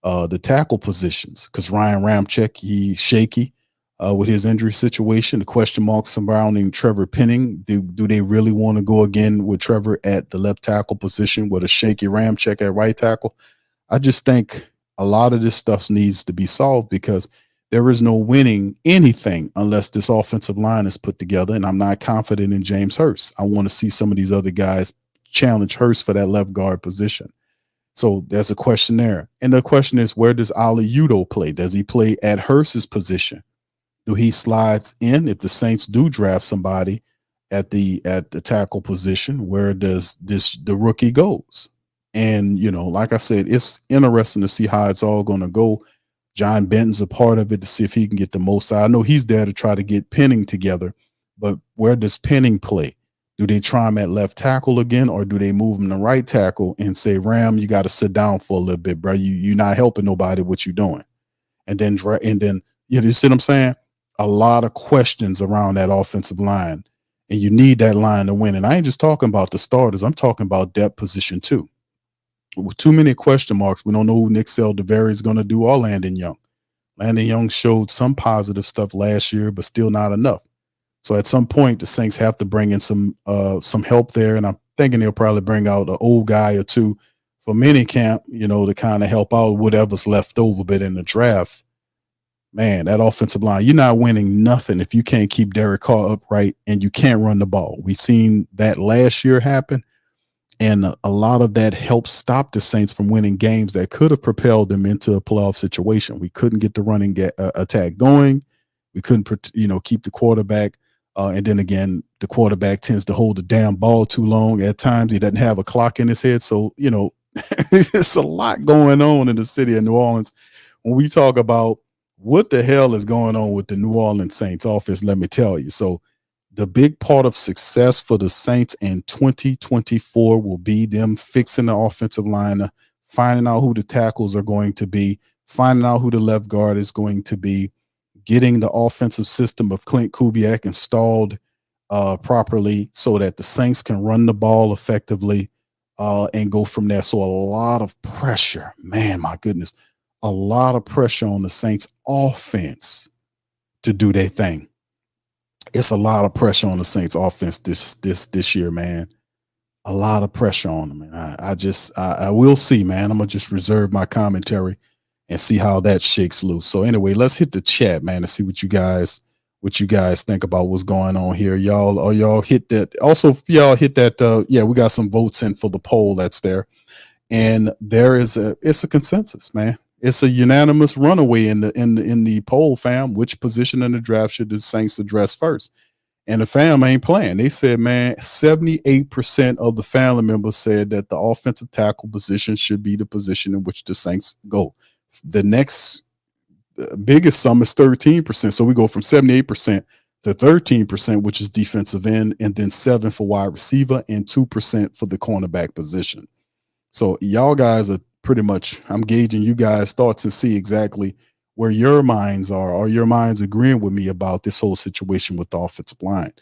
the tackle positions, because Ryan Ramczyk, he's shaky with his injury situation. The question marks surrounding Trevor Penning. Do they really want to go again with Trevor at the left tackle position with a shaky Ramczyk at right tackle? I just think a lot of this stuff needs to be solved, because there is no winning anything unless this offensive line is put together. And I'm not confident in James Hurst. I want to see some of these other guys challenge Hurst for that left guard position. So there's a question there. And the question is, where does Ali Udo play? Does he play at Hurst's position? Do he slides in if the Saints do draft somebody at the tackle position? Where does the rookie goes? And, like I said, it's interesting to see how it's all going to go. John Benton's a part of it to see if he can get the most out. I know he's there to try to get Penning together, but where does Penning play? Do they try him at left tackle again, or do they move him to right tackle and say, Ram, you got to sit down for a little bit, bro. You're not helping nobody what you're doing. And then you see what I'm saying? A lot of questions around that offensive line, and you need that line to win. And I ain't just talking about the starters. I'm talking about depth position too. With too many question marks, we don't know who Nick Saldiveri is going to do, or Landon Young. Landon Young showed some positive stuff last year, but still not enough. So at some point, the Saints have to bring in some help there, and I'm thinking they'll probably bring out an old guy or two for mini camp, to kind of help out whatever's left over. But in the draft, man, that offensive line, you're not winning nothing if you can't keep Derek Carr upright and you can't run the ball. We've seen that last year happen. And a lot of that helped stop the Saints from winning games that could have propelled them into a playoff situation. We couldn't get the running attack going. We couldn't, keep the quarterback. And then again, the quarterback tends to hold the damn ball too long. At times, he doesn't have a clock in his head. So, it's a lot going on in the city of New Orleans when we talk about what the hell is going on with the New Orleans Saints offense? Let me tell you. So, the big part of success for the Saints in 2024 will be them fixing the offensive line, finding out who the tackles are going to be, finding out who the left guard is going to be, getting the offensive system of Clint Kubiak installed properly so that the Saints can run the ball effectively and go from there. So a lot of pressure, man, my goodness, a lot of pressure on the Saints offense to do their thing. It's a lot of pressure on the Saints offense this year, man. A lot of pressure on them. And I will see, man. I'm gonna just reserve my commentary and see how that shakes loose. So anyway, let's hit the chat, man, and see what you guys think about what's going on here. Y'all hit that. Also, y'all hit that. Yeah, we got some votes in for the poll that's there. And it's a consensus, man. It's a unanimous runaway in the poll, fam. Which position in the draft should the Saints address first? And the fam ain't playing. They said, man, 78% of the family members said that the offensive tackle position should be the position in which the Saints go. The next biggest sum is 13%. So we go from 78% to 13%, which is defensive end, and then 7% for wide receiver and 2% for the cornerback position. So y'all guys are pretty much, I'm gauging you guys' thoughts and see exactly where your minds are. Are your minds agreeing with me about this whole situation with the offensive line?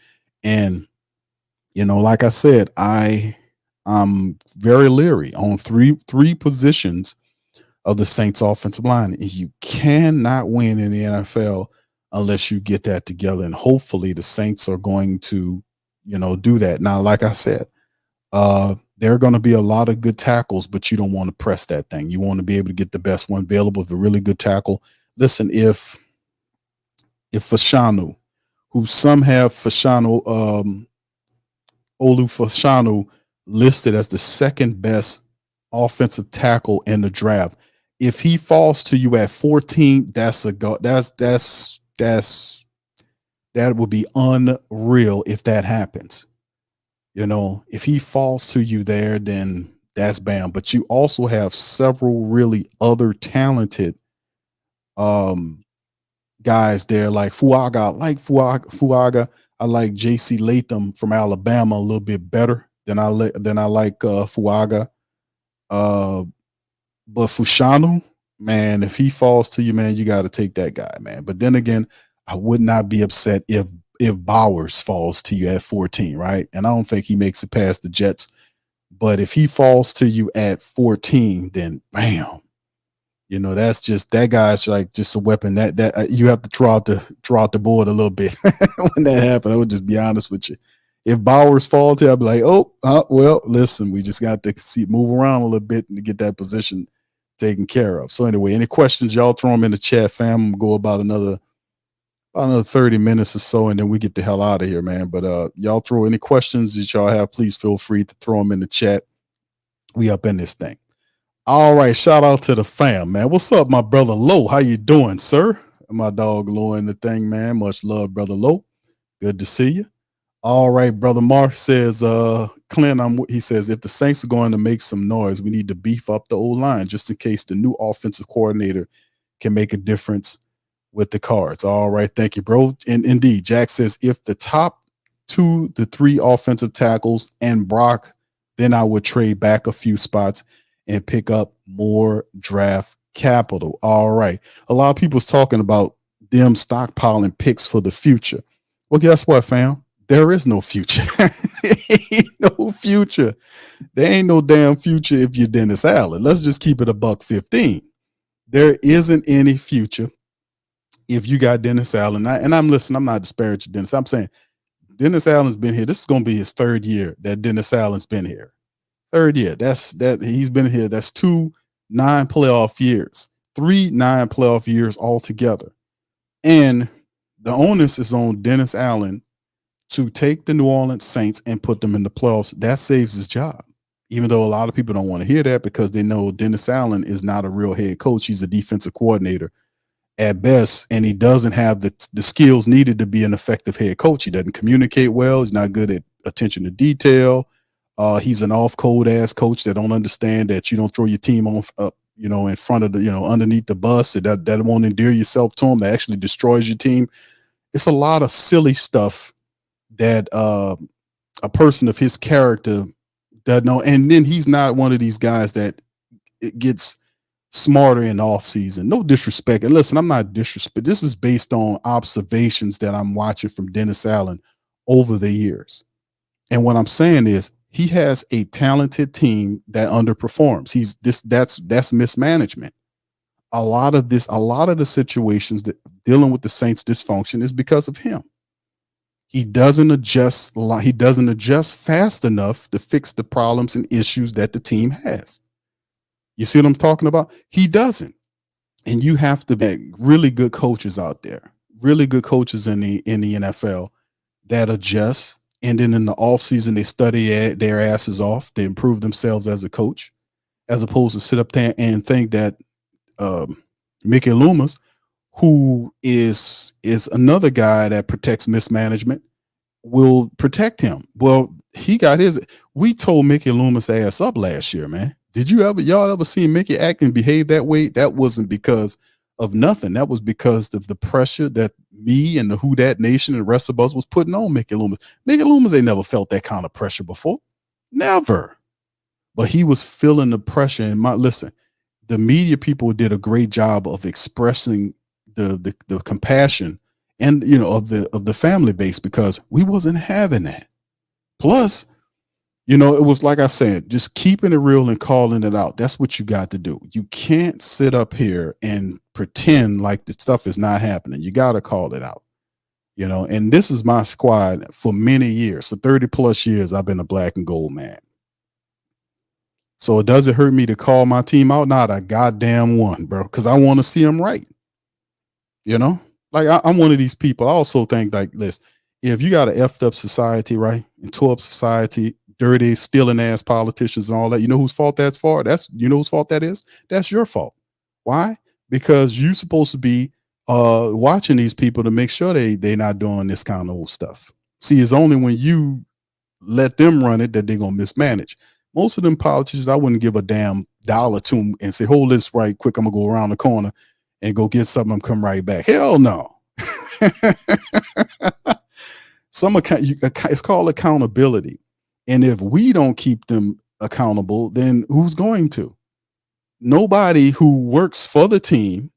And, like I said, I'm very leery on three positions of the Saints offensive line. And you cannot win in the NFL unless you get that together. And hopefully the Saints are going to, do that. Now, like I said, there are going to be a lot of good tackles, but you don't want to press that thing. You want to be able to get the best one available with a really good tackle. Listen, if Fashanu, who some have Fashanu, Olu Fashanu listed as the second best offensive tackle in the draft, if he falls to you at 14, that would be unreal if that happens. If he falls to you there, then that's bam. But you also have several really other talented guys there, like Fuaga. I like Fuaga. I like JC Latham from Alabama a little bit better than I like Fuaga. But Fushanu, man, if he falls to you, man, you got to take that guy, man. But then again, I would not be upset if Bowers falls to you at 14, right? And I don't think he makes it past the Jets. But if he falls to you at 14, then bam, that's just, that guy's like just a weapon that you have to throw out the board a little bit when that happens. I would just be honest with you. If Bowers falls to you, I'd be like, well, listen, we just got to move around a little bit to get that position taken care of. So anyway, any questions, y'all throw them in the chat, fam. I'm gonna go about another 30 minutes or so, and then we get the hell out of here, man. But y'all throw any questions that y'all have, please feel free to throw them in the chat. We up in this thing. All right, shout out to the fam, man. What's up, my brother Low? How you doing, sir? My dog Low in the thing, man. Much love, brother Low. Good to see you. All right, brother Mark says, Clint, he says, if the Saints are going to make some noise, we need to beef up the O-line just in case the new offensive coordinator can make a difference with the Cards. All right, thank you, bro. And indeed, Jack says, if the top 2 to 3 offensive tackles and Brock, then I would trade back a few spots and pick up more draft capital. All right. A lot of people's talking about them stockpiling picks for the future. Well, guess what, fam? There is no future. Ain't no future. There ain't no damn future if you're Dennis Allen. Let's just keep it $1.15. There isn't any future if you got Dennis Allen. And I'm not disparaging Dennis. I'm saying Dennis Allen's been here. This is going to be his 3rd year that Dennis Allen's been here. 3rd year. That he's been here. That's 2 9-playoff years, 3 9-playoff years altogether. And the onus is on Dennis Allen to take the New Orleans Saints and put them in the playoffs. That saves his job, even though a lot of people don't want to hear that because they know Dennis Allen is not a real head coach. He's a defensive coordinator at best, and he doesn't have the skills needed to be an effective head coach. He doesn't communicate well. He's not good at attention to detail. He's an off-code ass coach that don't understand that you don't throw your team in front of the, underneath the bus that won't endear yourself to them, that actually destroys your team. It's a lot of silly stuff that a person of his character doesn't know. And then he's not one of these guys that it gets smarter in the off season. No disrespect. And listen, I'm not disrespect. This is based on observations that I'm watching from Dennis Allen over the years. And what I'm saying is he has a talented team that underperforms. That's mismanagement. A lot of the situations that dealing with the Saints dysfunction is because of him. He doesn't adjust fast enough to fix the problems and issues that the team has. You see what I'm talking about? He doesn't. And you have to be really good coaches out there, really good coaches in the NFL that adjust. And then in the offseason, they study their asses off to improve themselves as a coach, as opposed to sit up there and think that Mickey Loomis, who is another guy that protects mismanagement, will protect him. Well, we told Mickey Loomis ass up last year, man. Did y'all ever see Mickey act and behave that way? That wasn't because of nothing. That was because of the pressure that me and the Who Dat Nation and the rest of us was putting on Mickey Loomis. Mickey Loomis ain't never felt that kind of pressure before. Never. But he was feeling the pressure. And listen, the media people did a great job of expressing the compassion and of the family base, because we wasn't having that. Plus, it was like I said, just keeping it real and calling it out. That's what you got to do. You can't sit up here and pretend like the stuff is not happening. You got to call it out, and this is my squad for many years. For 30 plus years, I've been a black and gold man. So does it hurt me to call my team out? Not a goddamn one, bro, because I want to see them right. Like I'm one of these people. I also think like this, if you got an effed up society, right, and tore up society, dirty, stealing ass politicians and all that, whose fault that's for? Whose fault that is? That's your fault. Why? Because you're supposed to be watching these people to make sure they not doing this kind of old stuff. See, it's only when you let them run it that they're going to mismanage. Most of them politicians, I wouldn't give a damn dollar to them and say, hold this right quick, I'm going to go around the corner and go get something and come right back. Hell no. It's called accountability. And if we don't keep them accountable, then who's going to? Nobody who works for the team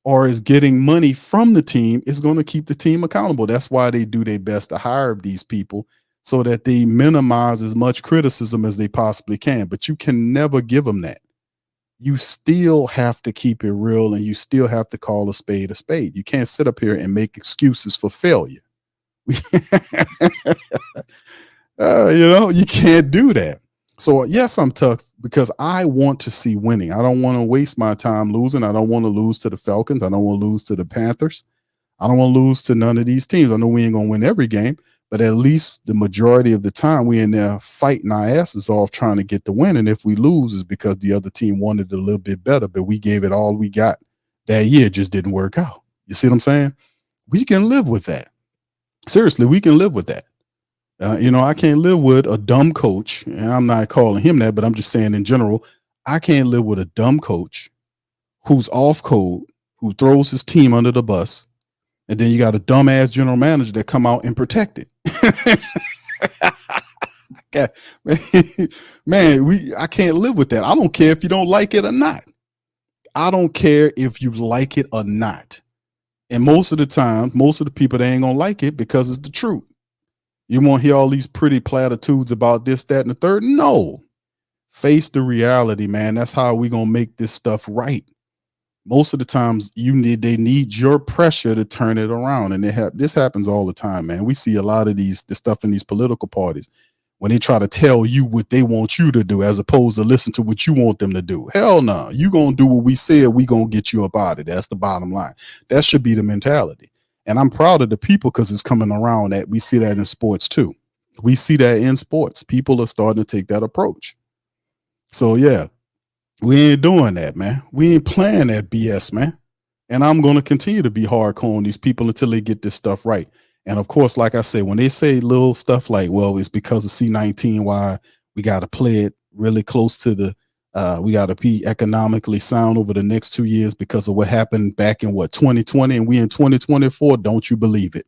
or is getting money from the team is going to keep the team accountable. That's why they do their best to hire these people so that they minimize as much criticism as they possibly can. But you can never give them that. You still have to keep it real, and you still have to call a spade a spade. You can't sit up here and make excuses for failure. You can't do that. So yes, I'm tough because I want to see winning. I don't want to waste my time losing. I don't want to lose to the Falcons. I don't want to lose to the Panthers. I don't want to lose to none of these teams. I know we ain't going to win every game, but at least the majority of the time we in there fighting our asses off trying to get the win. And if we lose, it's because the other team wanted a little bit better, but we gave it all we got that year. It just didn't work out. You see what I'm saying? We can live with that. Seriously, we can live with that. I can't live with a dumb coach, and I'm not calling him that, but I'm just saying in general, I can't live with a dumb coach who's off code, who throws his team under the bus, and then you got a dumbass general manager that come out and protect it. Man, I can't live with that. I don't care if you don't like it or not. I don't care if you like it or not. And most of the time, most of the people, they ain't gonna like it because it's the truth. You won't hear all these pretty platitudes about this, that, and the third. No. Face the reality, man. That's how we gonna make this stuff right. Most of the times they need your pressure to turn it around. And this happens all the time, man. We see a lot of this stuff in these political parties when they try to tell you what they want you to do as opposed to listen to what you want them to do. Hell no. You gonna do what we said, we gonna get you up out of it. That's the bottom line. That should be the mentality. And I'm proud of the people because it's coming around that we see that in sports too. We see that in sports. People are starting to take that approach. So yeah, we ain't doing that, man. We ain't playing that BS, man. And I'm going to continue to be hardcore on these people until they get this stuff right. And of course, like I said, when they say little stuff like, well, it's because of C-19 why we got to play it really close to the We got to be economically sound over the next 2 years because of what happened back in 2020, and we in 2024. Don't you believe it?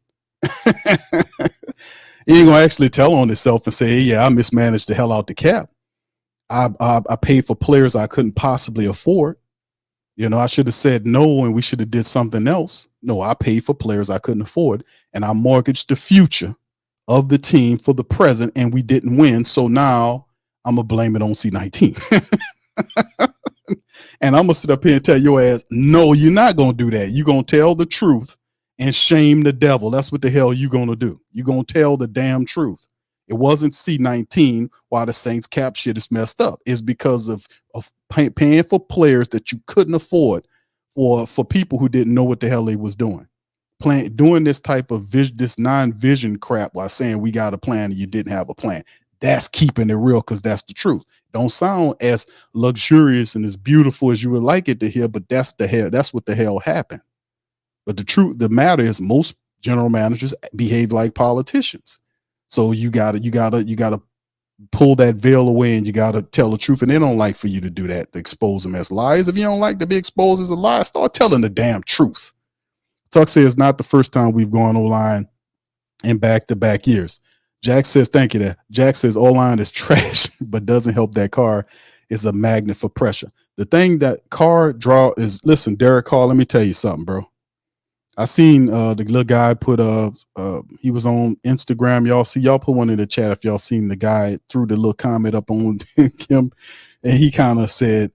He ain't gonna actually tell on himself and say, hey, yeah, I mismanaged the hell out the cap. I paid for players I couldn't possibly afford. I should have said no and we should have did something else. No, I paid for players I couldn't afford, and I mortgaged the future of the team for the present, and we didn't win. So now I'm gonna blame it on C19. And I'm gonna sit up here and tell your ass, no, you're not gonna do that. You're gonna tell the truth and shame the devil. That's what the hell you're gonna do. You're gonna tell the damn truth. It wasn't C19 why the Saints cap shit is messed up. It's because of paying for players that you couldn't afford for people who didn't know what the hell they was doing. Doing this type of this non-vision crap while saying we got a plan and you didn't have a plan. That's keeping it real, because that's the truth. Don't sound as luxurious and as beautiful as you would like it to hear, but that's what the hell happened. But the matter is, most general managers behave like politicians. So you gotta pull that veil away, and you gotta tell the truth. And they don't like for you to do that, to expose them as lies. If you don't like to be exposed as a lie, start telling the damn truth. Tuck says it's not the first time we've gone O-line in back-to-back years. Jack says, thank you there. Jack says O-line is trash, but doesn't help that Carr is a magnet for pressure. The thing that Carr draw is, listen, Derek Carr, let me tell you something, bro. I seen the little guy put he was on Instagram. Y'all put one in the chat if y'all seen the guy threw the little comment up on him, and he kind of said,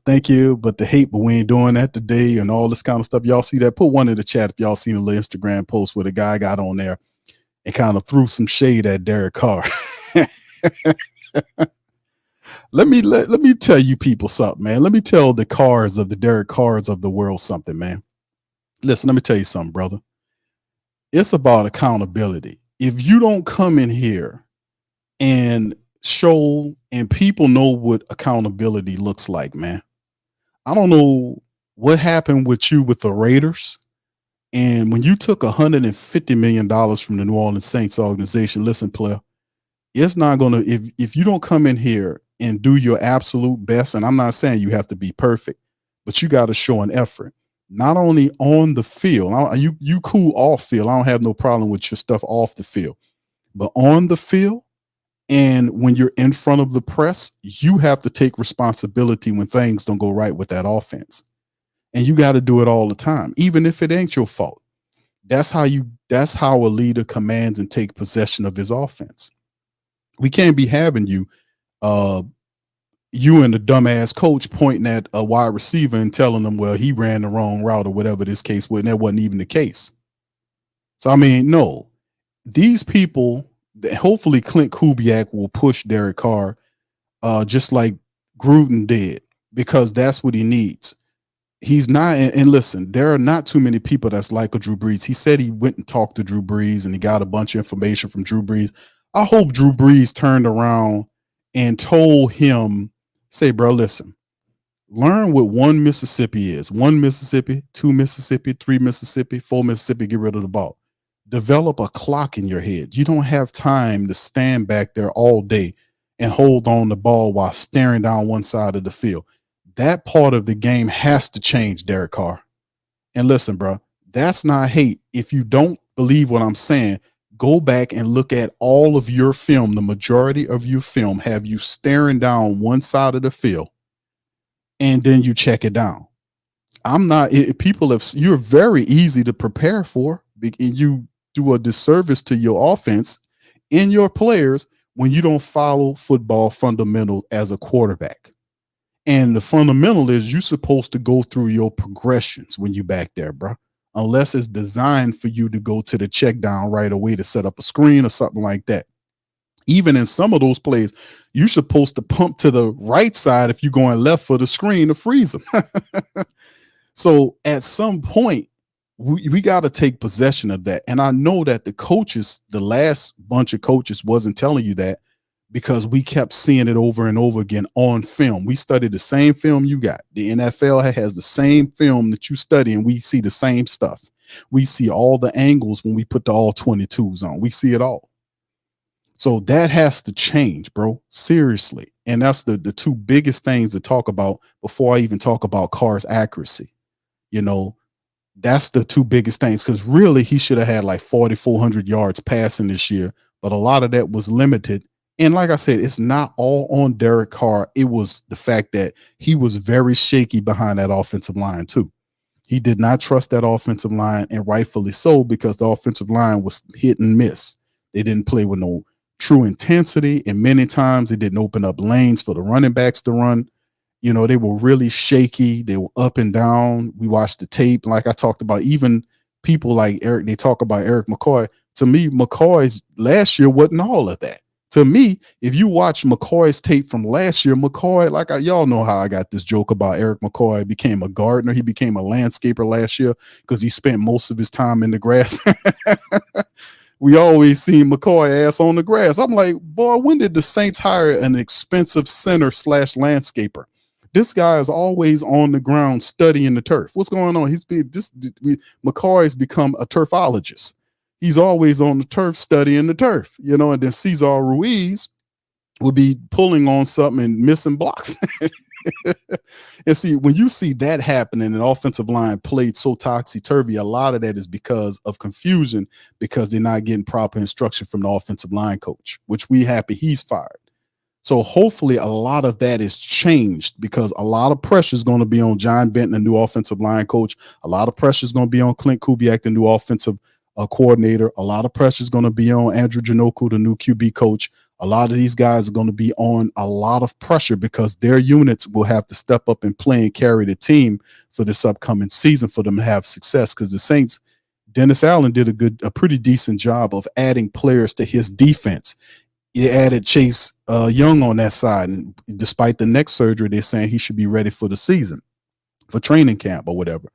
thank you, but we ain't doing that today, and all this kind of stuff. Y'all see that? Put one in the chat if y'all seen a little Instagram post where the guy got on there and kind of threw some shade at Derek Carr. Let me tell you people something, man. Let me tell the Derek Carrs of the world something, man. Listen, let me tell you something, brother. It's about accountability. If you don't come in here and show, and people know what accountability looks like, man. I don't know what happened with you with the Raiders. And when you took $150 million from the New Orleans Saints organization, listen, player, it's not going to, if you don't come in here and do your absolute best, and I'm not saying you have to be perfect, but you got to show an effort. Not only on the field, you cool off field. I don't have no problem with your stuff off the field, but on the field and when you're in front of the press, you have to take responsibility when things don't go right with that offense. And you got to do it all the time, even if it ain't your fault. That's how a leader commands and take possession of his offense. We can't be having you and the dumbass coach pointing at a wide receiver and telling them, well, he ran the wrong route or whatever this case was, and that wasn't even the case. So, I mean, no, these people, hopefully Clint Kubiak will push Derek Carr just like Gruden did, because that's what he needs. He's not, and listen, there are not too many people that's like a Drew Brees. He said he went and talked to Drew Brees and he got a bunch of information from Drew Brees. I hope Drew Brees turned around and told him, say, bro, listen, learn what one Mississippi is. 1 Mississippi, 2 Mississippi, 3 Mississippi, 4 Mississippi, get rid of the ball. Develop a clock in your head. You don't have time to stand back there all day and hold on the ball while staring down one side of the field. That part of the game has to change, Derek Carr. And listen, bro, that's not hate. If you don't believe what I'm saying, go back and look at all of your film. The majority of your film have you staring down one side of the field, and then you check it down. You're very easy to prepare for, and you do a disservice to your offense and your players when you don't follow football fundamental as a quarterback. And the fundamental is you're supposed to go through your progressions when you back there, bro. Unless it's designed for you to go to the check down right away to set up a screen or something like that. Even in some of those plays, you're supposed to pump to the right side if you're going left for the screen to freeze them. So at some point, we got to take possession of that. And I know that the last bunch of coaches wasn't telling you that, because we kept seeing it over and over again on film. We studied the same film you got. The NFL has the same film that you study, and we see the same stuff. We see all the angles when we put the all 22s on. We see it all. So that has to change, bro. Seriously. And that's the two biggest things to talk about before I even talk about Carr's accuracy. You know, that's the two biggest things, because really he should have had like 4,400 yards passing this year, but a lot of that was limited. And like I said, it's not all on Derek Carr. It was the fact that he was very shaky behind that offensive line too. He did not trust that offensive line, and rightfully so, because the offensive line was hit and miss. They didn't play with no true intensity, and many times they didn't open up lanes for the running backs to run. You know, they were really shaky. They were up and down. We watched the tape. Like I talked about, even people like Eric, they talk about Eric McCoy. To me, McCoy's last year wasn't all of that. To me, if you watch McCoy's tape from last year, McCoy, y'all know how I got this joke about Eric McCoy became a gardener. He became a landscaper last year because he spent most of his time in the grass. We always see McCoy ass on the grass. I'm like, boy, when did the Saints hire an expensive center / landscaper? This guy is always on the ground studying the turf. What's going on? McCoy has become a turfologist. He's always on the turf studying the turf, you know, and then Cesar Ruiz will be pulling on something and missing blocks. And see, when you see that happening, an offensive line played so topsy-turvy, a lot of that is because of confusion, because they're not getting proper instruction from the offensive line coach, which we happy he's fired. So hopefully a lot of that is changed, because a lot of pressure is going to be on John Benton, the new offensive line coach. A lot of pressure is going to be on Clint Kubiak, the new offensive coordinator. A lot of pressure is going to be on Andrew Janoku, the new QB coach. A lot of these guys are going to be on a lot of pressure, because their units will have to step up and play and carry the team for this upcoming season for them to have success. Because the Saints, Dennis Allen did a pretty decent job of adding players to his defense. He added Chase Young on that side, and despite the neck surgery, they're saying he should be ready for the season, for training camp or whatever.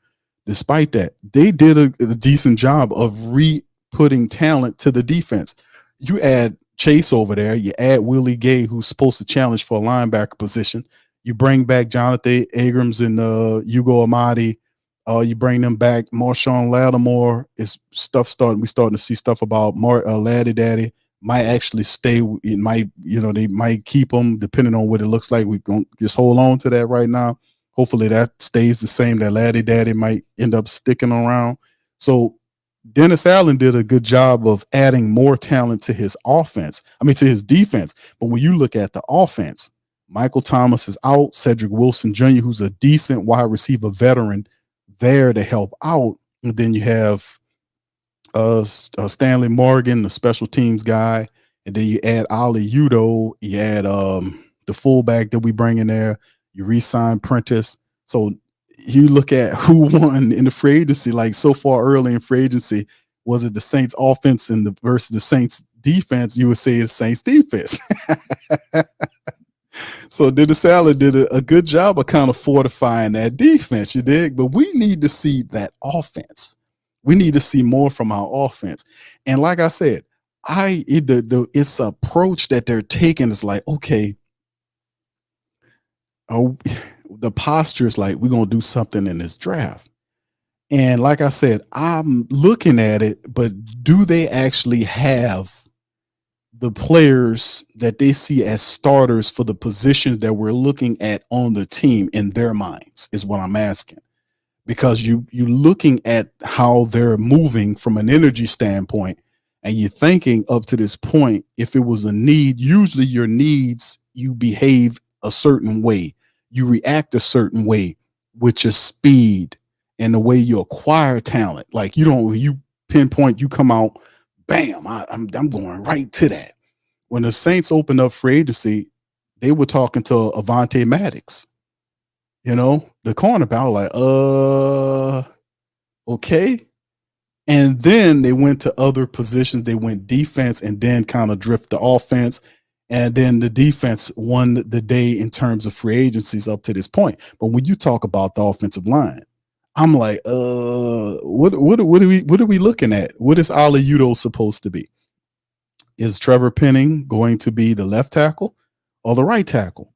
Despite that, they did a decent job of re-putting talent to the defense. You add Chase over there, you add Willie Gay, who's supposed to challenge for a linebacker position. You bring back Jonathan Abrams and Hugo Amadi. You bring them back. Marshawn Lattimore is stuff starting. We're starting to see stuff about Laddie Daddy. Might actually stay. It might, they might keep them depending on what it looks like. We're going to just hold on to that right now. Hopefully that stays the same. That Laddie Daddy might end up sticking around. So Dennis Allen did a good job of adding more talent to his to his defense. But when you look at the offense, Michael Thomas is out. Cedric Wilson Jr., who's a decent wide receiver veteran, there to help out. And then you have Stanley Morgan, the special teams guy, and then you add Ali Udo, you add the fullback that we bring in there, you re-sign Prentice. So you look at who won in the free agency, like so far early in free agency, was it the Saints offense versus the Saints defense? You would say the Saints defense. So Dennis Allen did a good job of kind of fortifying that defense, you dig? But we need to see that offense. We need to see more from our offense. And like I said, it's approach that they're taking is like, okay, the posture is like, we're going to do something in this draft. And like I said, I'm looking at it, but do they actually have the players that they see as starters for the positions that we're looking at on the team in their minds is what I'm asking. Because you're looking at how they're moving from an energy standpoint, and you're thinking up to this point, if it was a need, usually your needs, you behave a certain way. You react a certain way with your speed and the way you acquire talent. Like you pinpoint, you come out, bam, I'm going right to that. When the Saints opened up free agency, they were talking to Avonte Maddox. The cornerback, like, okay. And then they went to other positions. They went defense and then kind of drift the offense. And then the defense won the day in terms of free agencies up to this point. But when you talk about the offensive line, I'm like, what are we looking at? What is Ali Udo supposed to be? Is Trevor Penning going to be the left tackle or the right tackle?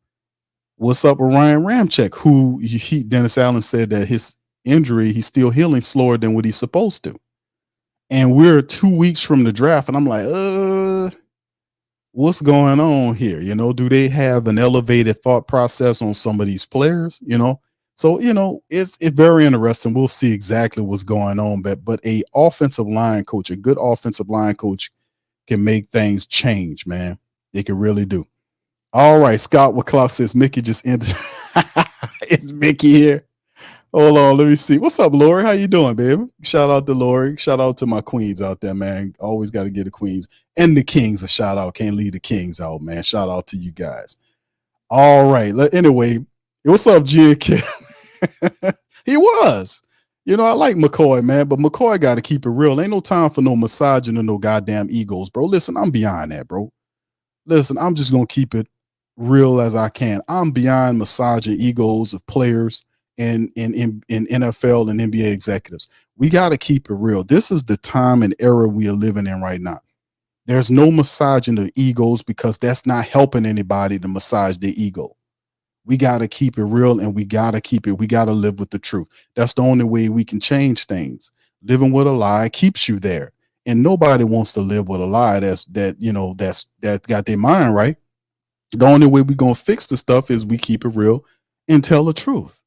What's up with Ryan Ramczyk, who Dennis Allen said that his injury, he's still healing slower than what he's supposed to. And we're 2 weeks from the draft, and I'm like, what's going on here? Do they have an elevated thought process on some of these players? So it's very interesting. We'll see exactly what's going on, but a offensive line coach, a good offensive line coach, can make things change, man. It can really do. All right, Scott McClough says Mickey just ended. It's Mickey here. Hold on, let me see. What's up, Lori? How you doing, baby? Shout out to Lori. Shout out to my queens out there, man. Always got to get the queens and the kings a shout out. Can't leave the kings out, man. Shout out to you guys. All right. Anyway, what's up, G and Kim? He was. I like McCoy, man, but McCoy got to keep it real. Ain't no time for no massaging or no goddamn egos, bro. Listen, I'm beyond that, bro. Listen, I'm just going to keep it real as I can. I'm beyond massaging egos of players in NFL and NBA executives. We got to keep it real. This is the time and era we are living in right now. There's no massaging the egos because that's not helping anybody to massage their ego. We got to keep it real and we got to live with the truth. That's the only way we can change things. Living with a lie keeps you there. And nobody wants to live with a lie that's got their mind right. The only way we're going to fix the stuff is we keep it real and tell the truth.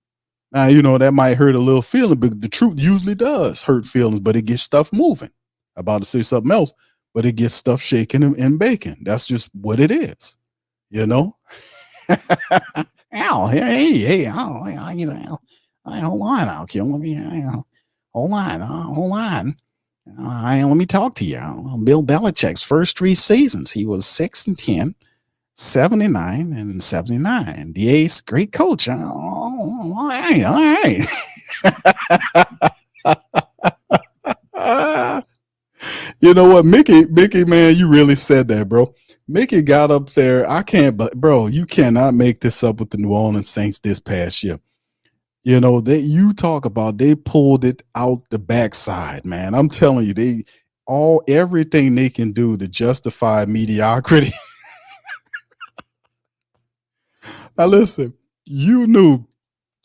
Now, that might hurt a little feeling, but the truth usually does hurt feelings, but it gets stuff moving. I'm about to say something else, but it gets stuff shaking and baking. That's just what it is, Ow, hey, hold on, Al, hold on. Let me talk to you. Bill Belichick's first 3 seasons, he was 6-10, 79 and 79. The ace, great coach. All right. You know what, Mickey, man, you really said that, bro. Mickey got up there. Bro, you cannot make this up with the New Orleans Saints this past year. They pulled it out the backside, man. I'm telling you, everything they can do to justify mediocrity. Now listen,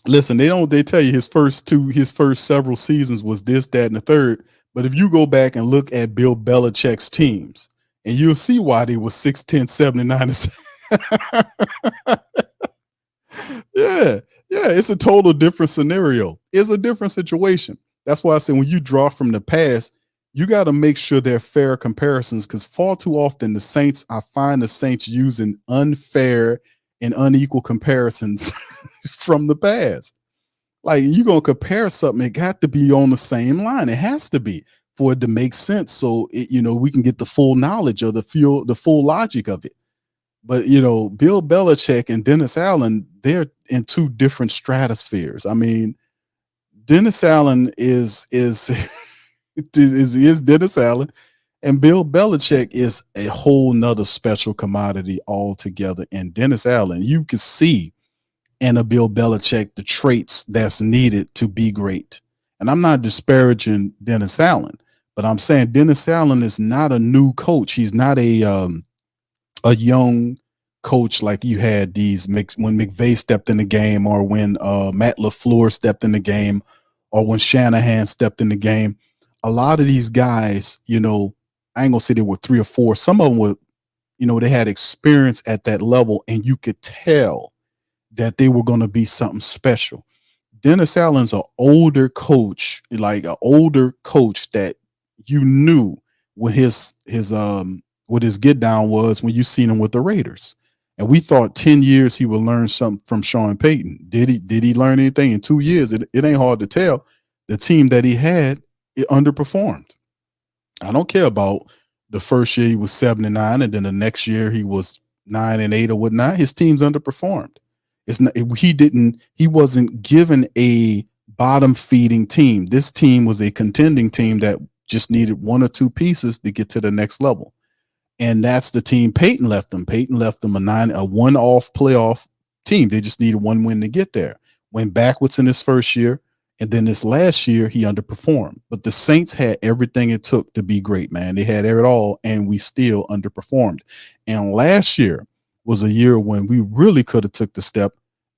they tell you his first several seasons was this, that, and the third. But if you go back and look at Bill Belichick's teams, and you'll see why they were 6-10, 79. Yeah, it's a total different scenario. It's a different situation. That's why I say when you draw from the past, you got to make sure they're fair comparisons, because far too often I find the Saints using unfair and unequal comparisons from the past. Like, you're going to compare something, it got to be on the same line. It has to be for it to make sense. So, we can get the full knowledge of the full logic of it. But, Bill Belichick and Dennis Allen, they're in 2 different stratospheres. I mean, Dennis Allen is Dennis Allen, and Bill Belichick is a whole nother special commodity altogether. And Dennis Allen, you can see in a Bill Belichick the traits that's needed to be great. And I'm not disparaging Dennis Allen, but I'm saying Dennis Allen is not a new coach. He's not a young coach like you had when McVay stepped in the game, or when Matt LaFleur stepped in the game, or when Shanahan stepped in the game. A lot of these guys, I ain't gonna say they were 3 or 4. Some of them were, they had experience at that level, and you could tell that they were going to be something special. Dennis Allen's an older coach, that you knew what his get down was when you seen him with the Raiders. And we thought 10 years he would learn something from Sean Payton. Did he learn anything in 2 years? It ain't hard to tell. The team that he had, it underperformed. I don't care about the first year he was 79, and then the next year he was 9-8 or whatnot. His team's underperformed. He wasn't given a bottom feeding team. This team was a contending team that just needed 1 or 2 pieces to get to the next level. And that's the team Peyton left them. Peyton left them a one-off playoff team. They just needed 1 win to get there. Went backwards in his first year. And then this last year, he underperformed. But the Saints had everything it took to be great, man. They had it all, and we still underperformed. And last year was a year when we really could have took the step,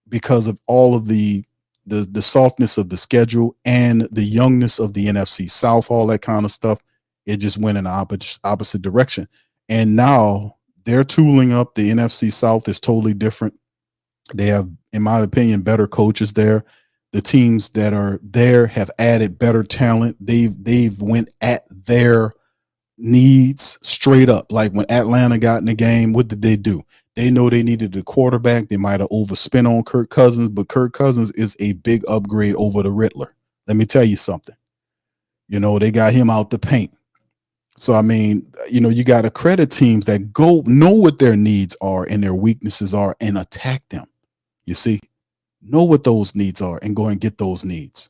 because of all of the softness of the schedule and the youngness of the NFC South, all that kind of stuff. It just went in the opposite direction. And now they're tooling up. The NFC South is totally different. They have, in my opinion, better coaches there. The teams that are there have added better talent. They've went at their needs straight up. Like when Atlanta got in the game, what did they do? They know they needed a quarterback. They might have overspent on Kirk Cousins, but Kirk Cousins is a big upgrade over the Riddler. Let me tell you something. They got him out the paint. So, I mean, you got to credit teams that go know what their needs are and their weaknesses are and attack them. You see, know what those needs are and go and get those needs.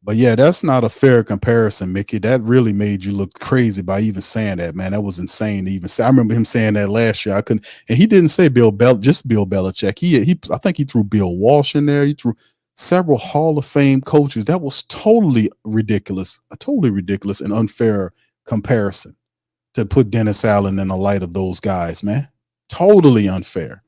But yeah, that's not a fair comparison, Mickey. That really made you look crazy by even saying that, man. That was insane to even say. I remember him saying that last year. I couldn't, and he didn't say just Bill Belichick. I think he threw Bill Walsh in there. He threw several Hall of Fame coaches. That was totally ridiculous, and unfair comparison to put Dennis Allen in the light of those guys, man. Totally unfair.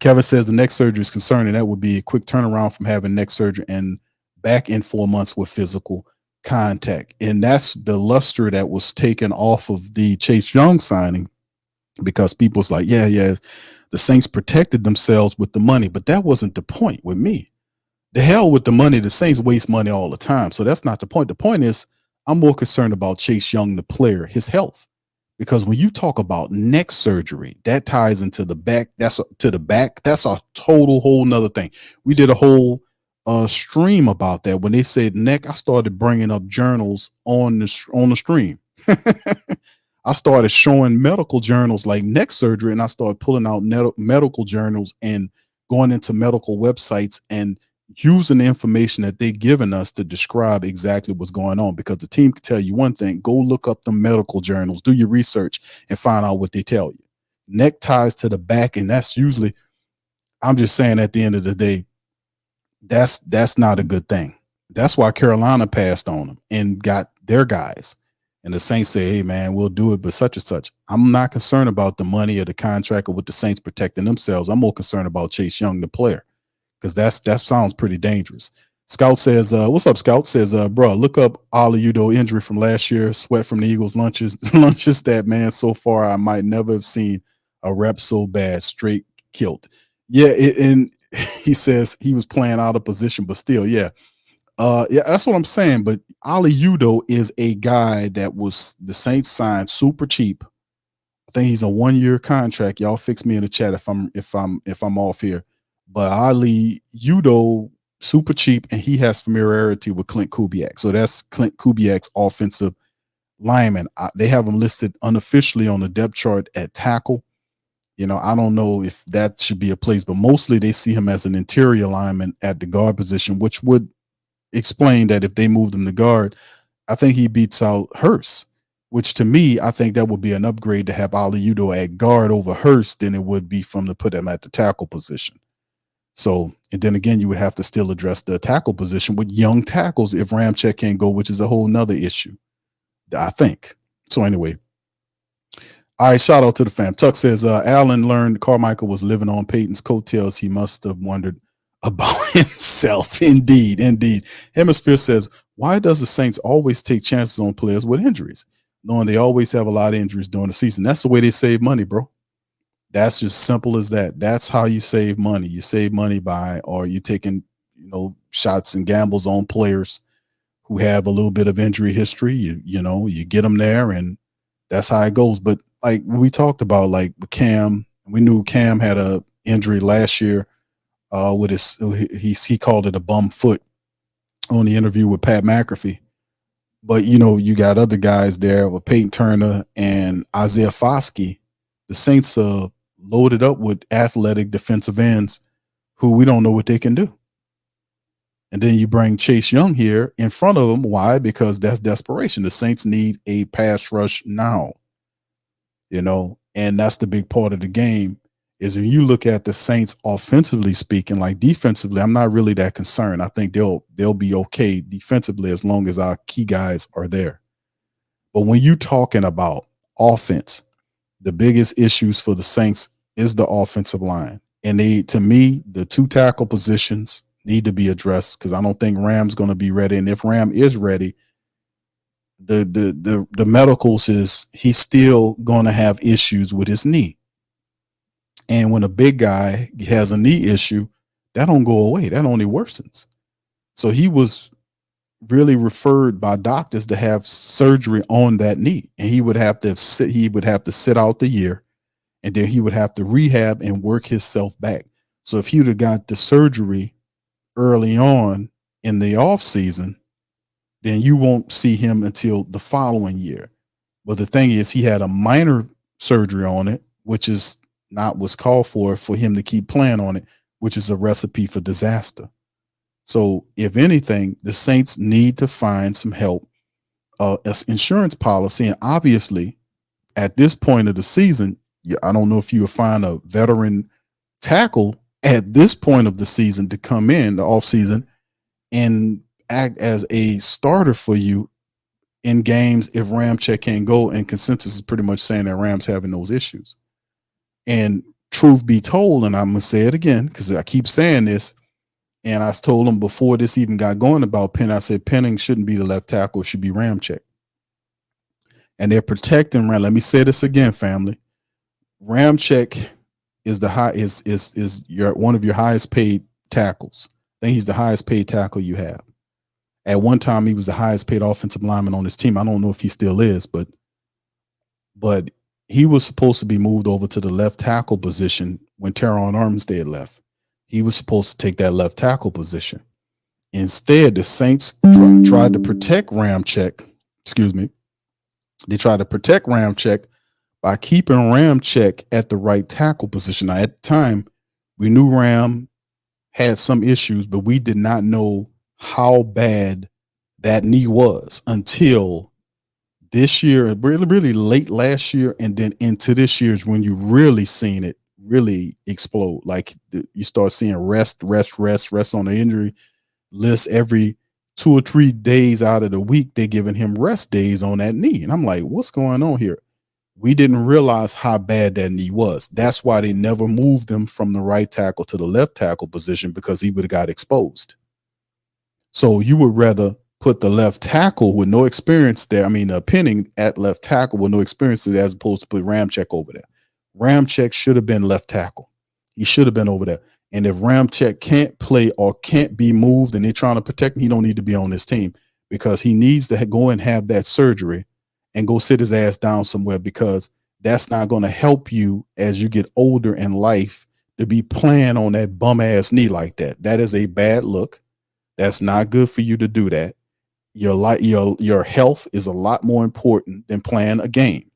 Kevin says the neck surgery is concerning. That would be a quick turnaround from having neck surgery and back in 4 months with physical contact. And that's the luster that was taken off of the Chase Young signing, because people's like, yeah, the Saints protected themselves with the money, but that wasn't the point with me. The hell with the money. The Saints waste money all the time. So that's not the point. The point is I'm more concerned about Chase Young, the player, his health. Because when you talk about neck surgery, that ties into the back. That's a total whole nother thing. We did a whole stream about that. When they said neck, I started bringing up journals on the stream. I started showing medical journals like neck surgery, and I started pulling out medical journals and going into medical websites and using the information that they've given us to describe exactly what's going on, because the team can tell you one thing. Go look up the medical journals, do your research, and find out what they tell you. Neck ties to the back, and that's usually, I'm just saying, at the end of the day, that's not a good thing. That's why Carolina passed on them and got their guys. And the Saints say, hey, man, we'll do it, but such and such. I'm not concerned about the money or the contract or with the Saints protecting themselves. I'm more concerned about Chase Young, the player, because that sounds pretty dangerous. Scout says, what's up, Scout? Says, bro, look up Ali Udo injury from last year, sweat from the Eagles lunches that, man, so far I might never have seen a rep so bad, straight killed. Yeah, and he says he was playing out of position, but still, yeah, that's what I'm saying. But Ali Udo is a guy that was the Saints signed super cheap. I think he's a 1-year contract. Y'all fix me in the chat if I'm off here. But Ali Udo, super cheap, and he has familiarity with Clint Kubiak. So that's Clint Kubiak's offensive lineman. They have him listed unofficially on the depth chart at tackle. I don't know if that should be a place, but mostly they see him as an interior lineman at the guard position, which would explain that if they moved him to guard, I think he beats out Hurst, which to me, I think that would be an upgrade to have Ali Udo at guard over Hurst than it would be from to put him at the tackle position. So, and then again, you would have to still address the tackle position with young tackles if Ramczyk can't go, which is a whole nother issue, I think. So anyway, all right, shout out to the fam. Tuck says, Allen learned Carmichael was living on Peyton's coattails. He must have wondered about himself. Indeed. Hemisphere says, why does the Saints always take chances on players with injuries, knowing they always have a lot of injuries during the season? That's the way they save money, bro. That's just simple as that. That's how you save money. You save money or you taking, shots and gambles on players who have a little bit of injury history. You get them there, and that's how it goes. But like we talked about, like with Cam, we knew Cam had a injury last year with he called it a bum foot on the interview with Pat McAfee. But you got other guys there with Peyton Turner and Isaiah Foskey. The Saints loaded up with athletic defensive ends who we don't know what they can do. And then you bring Chase Young here in front of them. Why? Because that's desperation. The Saints need a pass rush now, and that's the big part of the game is when you look at the Saints offensively speaking. Like defensively, I'm not really that concerned. I think they'll be okay defensively as long as our key guys are there. But when you're talking about offense, the biggest issues for the Saints is the offensive line. And to me, the two tackle positions need to be addressed, because I don't think Ram's going to be ready. And if Ram is ready, the medicals is he's still going to have issues with his knee. And when a big guy has a knee issue, that don't go away. That only worsens. So he was really referred by doctors to have surgery on that knee, and he would have to sit. He would have to sit out the year, and then he would have to rehab and work himself back. So if he would have got the surgery early on in the off season, then you won't see him until the following year. But the thing is, he had a minor surgery on it, which is not what's called for him to keep playing on it, which is a recipe for disaster. So if anything, the Saints need to find some help, as insurance policy. And obviously at this point of the season, I don't know if you will find a veteran tackle at this point of the season to come in the offseason and act as a starter for you in games if Ramczyk can't go. And consensus is pretty much saying that Rams having those issues. And truth be told, and I'm going to say it again because I keep saying this, and I told him before this even got going about Penning, I said Penning shouldn't be the left tackle, it should be Ramczyk. And they're protecting Ram. Let me say this again, family. Ramczyk is the high is your one of your highest paid tackles. I think he's the highest paid tackle you have. At one time, he was the highest paid offensive lineman on his team. I don't know if he still is, but he was supposed to be moved over to the left tackle position when Teron Armstead left. He was supposed to take that left tackle position. Instead, the Saints tried to protect Ramczyk. Excuse me. They tried to protect Ramczyk by keeping Ramczyk at the right tackle position. Now, at the time, we knew Ram had some issues, but we did not know how bad that knee was until this year, really late last year, and then into this year is when you really seen it really explode. Like you start seeing rest on the injury list every 2 or 3 days out of the week. They're giving him rest days on that knee. And I'm like, what's going on here? We didn't realize how bad that knee was. That's why they never moved him from the right tackle to the left tackle position, because he would have got exposed. So you would rather put the left tackle with no experience there. I mean, Penning at left tackle with no experience there, as opposed to put Ramczyk over there. Ramczyk should have been left tackle. He should have been over there. And if Ramczyk can't play or can't be moved and they're trying to protect him, he don't need to be on this team, because he needs to go and have that surgery and go sit his ass down somewhere, because that's not going to help you as you get older in life to be playing on that bum ass knee like that. That is a bad look. That's not good for you to do that. Your health is a lot more important than playing a game.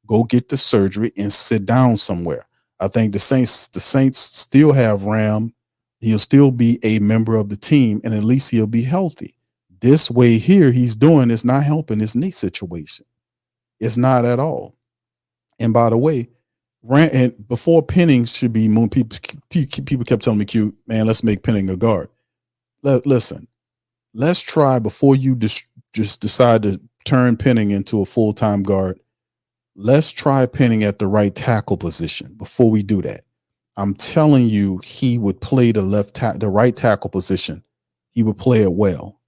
Go get the surgery and sit down somewhere. I think the Saints still have Ram. He'll still be a member of the team, and at least he'll be healthy. This way here he's doing is not helping his knee situation. It's not at all. And by the way, and before Penning should be moved, people kept telling me, Q, man, let's make Penning a guard. Listen, let's try, before you just decide to turn Penning into a full-time guard, let's try Penning at the right tackle position before we do that. I'm telling you, he would play the right tackle position. He would play it well.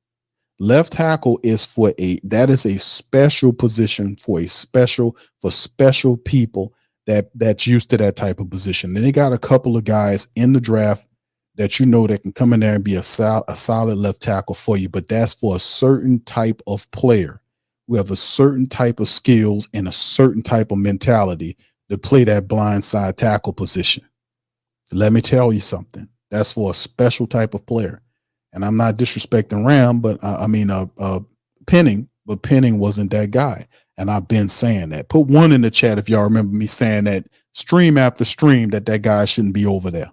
Left tackle is that is a special position for special people that's used to that type of position. And they got a couple of guys in the draft that that can come in there and be a solid left tackle for you. But that's for a certain type of player who have a certain type of skills and a certain type of mentality to play that blind side tackle position. Let me tell you something. That's for a special type of player. And I'm not disrespecting Ram, but Penning, but Penning wasn't that guy. And I've been saying that. Put one in the chat if y'all remember me saying that stream after stream that guy shouldn't be over there.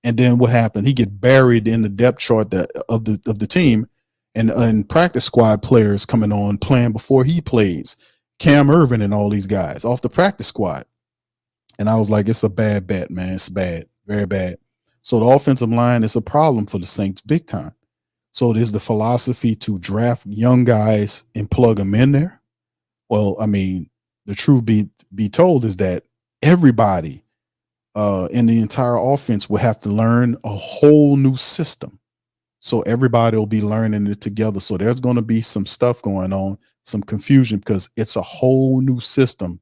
And then what happened? He get buried in the depth chart of the team, and practice squad players coming on playing before he plays. Cam Irvin and all these guys off the practice squad. And I was like, it's a bad bet, man. It's bad, very bad. So the offensive line is a problem for the Saints big time. So there's the philosophy to draft young guys and plug them in there. Well, I mean, the truth be told is that everybody in the entire offense will have to learn a whole new system. So everybody will be learning it together. So there's going to be some stuff going on, some confusion, because it's a whole new system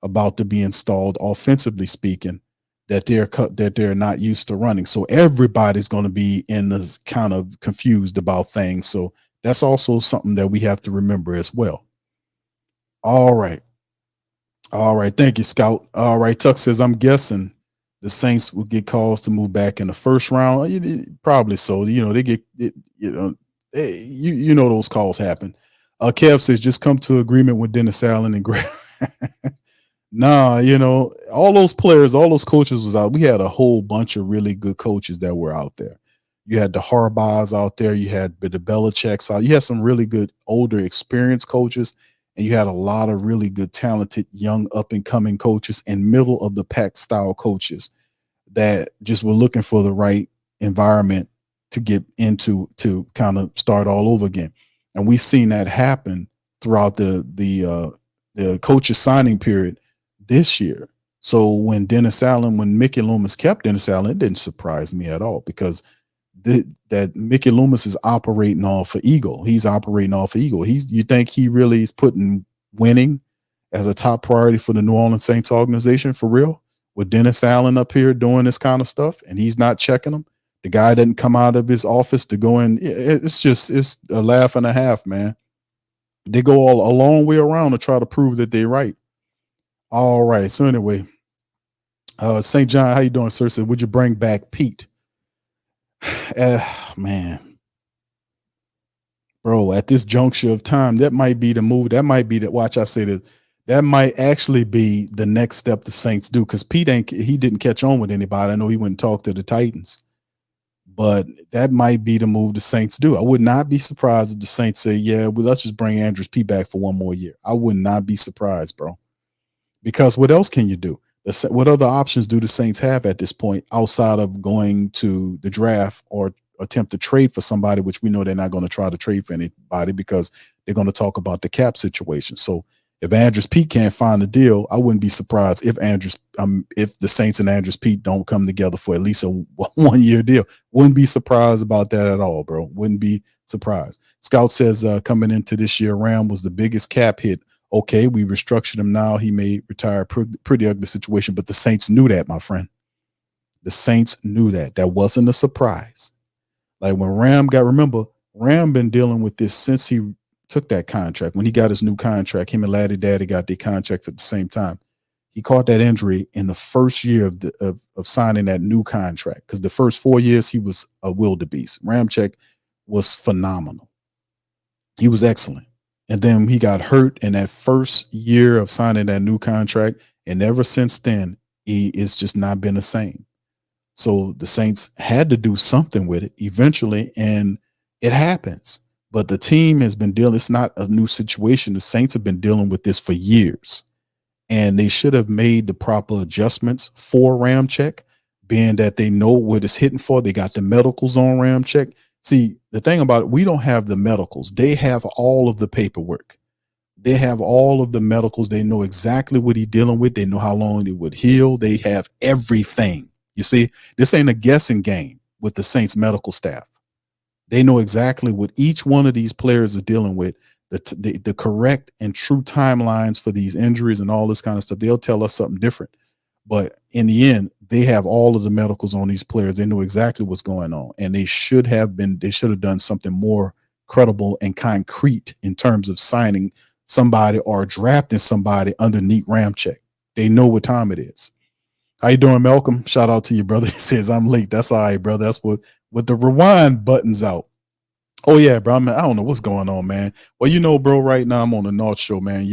about to be installed, offensively speaking. that they're not used to running. So everybody's going to be in this kind of confused about things. So that's also something that we have to remember as well. All right. All right. Thank you, Scout. All right. Tuck says, I'm guessing the Saints will get calls to move back in the first round. Probably so. They get it, those calls happen. Kev says, just come to agreement with Dennis Allen and Greg. Nah, all those players, all those coaches was out. We had a whole bunch of really good coaches that were out there. You had the Harbaughs out there. You had the Belichick's out. You had some really good older experienced coaches, and you had a lot of really good talented young up and coming coaches and middle of the pack style coaches that just were looking for the right environment to get into to kind of start all over again. And we've seen that happen throughout the coaches signing period this year. So when Mickey Loomis kept Dennis Allen, it didn't surprise me at all, because that Mickey Loomis is operating off of ego. He's operating off of ego. You think he really is putting winning as a top priority for the New Orleans Saints organization for real? With Dennis Allen up here doing this kind of stuff and he's not checking them. The guy doesn't come out of his office to go in. It's a laugh and a half, man. They go a long way around to try to prove that they're right. All right. So anyway, St. John, how you doing, sir? Said, would you bring back Pete? Man, bro, at this juncture of time, that might be the move. That might be that. Watch, I say that. That might actually be the next step the Saints do, because Pete he didn't catch on with anybody. I know he went and talked to the Titans, but that might be the move the Saints do. I would not be surprised if the Saints say, yeah, well, let's just bring Andrews Pete back for one more year. I would not be surprised, bro. Because what else can you do? What other options do the Saints have at this point outside of going to the draft or attempt to trade for somebody, which we know they're not going to try to trade for anybody because they're going to talk about the cap situation. So if Andrews Pete can't find a deal, I wouldn't be surprised if the Saints and Andrews Pete don't come together for at least a 1 year deal. Wouldn't be surprised about that at all, bro. Wouldn't be surprised. Scout says coming into this year, Ram was the biggest cap hit. Okay, we restructured him now. He may retire. Pretty ugly situation, but the Saints knew that, my friend. The Saints knew that. That wasn't a surprise. Like when remember, Ram been dealing with this since he took that contract. When he got his new contract, him and Laddie Daddy got their contracts at the same time. He caught that injury in the first year of signing that new contract, because the first 4 years he was a wildebeest. Ramczyk was phenomenal. He was excellent. And then he got hurt in that first year of signing that new contract. And ever since then, it's just not been the same. So the Saints had to do something with it eventually, and it happens. But the team has been dealing. It's not a new situation. The Saints have been dealing with this for years, and they should have made the proper adjustments for Ramczyk, being that they know what it's hitting for. They got the medicals on Ramczyk. See, the thing about it, we don't have the medicals. They have all of the paperwork. They have all of the medicals. They know exactly what he's dealing with. They know how long it would heal. They have everything. You see, this ain't a guessing game with the Saints medical staff. They know exactly what each one of these players is dealing with, the correct and true timelines for these injuries and all this kind of stuff. They'll tell us something different. But in the end, they have all of the medicals on these players. They know exactly what's going on. And they should have done something more credible and concrete in terms of signing somebody or drafting somebody underneath Ramczyk. They know what time it is. How you doing, Malcolm? Shout out to you, brother. He says, I'm late. That's all right, brother. That's what with the rewind buttons out. Oh, yeah, bro. I don't know what's going on, man. Well, bro, right now I'm on the North Show, man,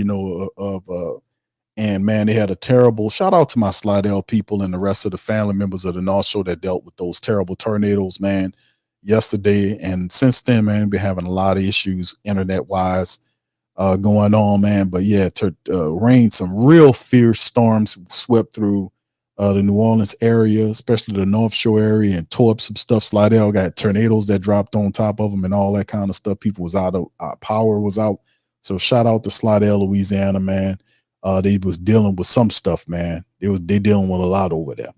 and man, they had a terrible shout out to my Slidell people and the rest of the family members of the North Shore that dealt with those terrible tornadoes, man, yesterday. And since then, man, we've been having a lot of issues internet wise going on, man. But yeah, rain, some real fierce storms swept through the New Orleans area, especially the North Shore area, and tore up some stuff. Slidell got tornadoes that dropped on top of them and all that kind of stuff. People was out of power was out. So shout out to Slidell, Louisiana, man. They was dealing with some stuff, man. They dealing with a lot over there.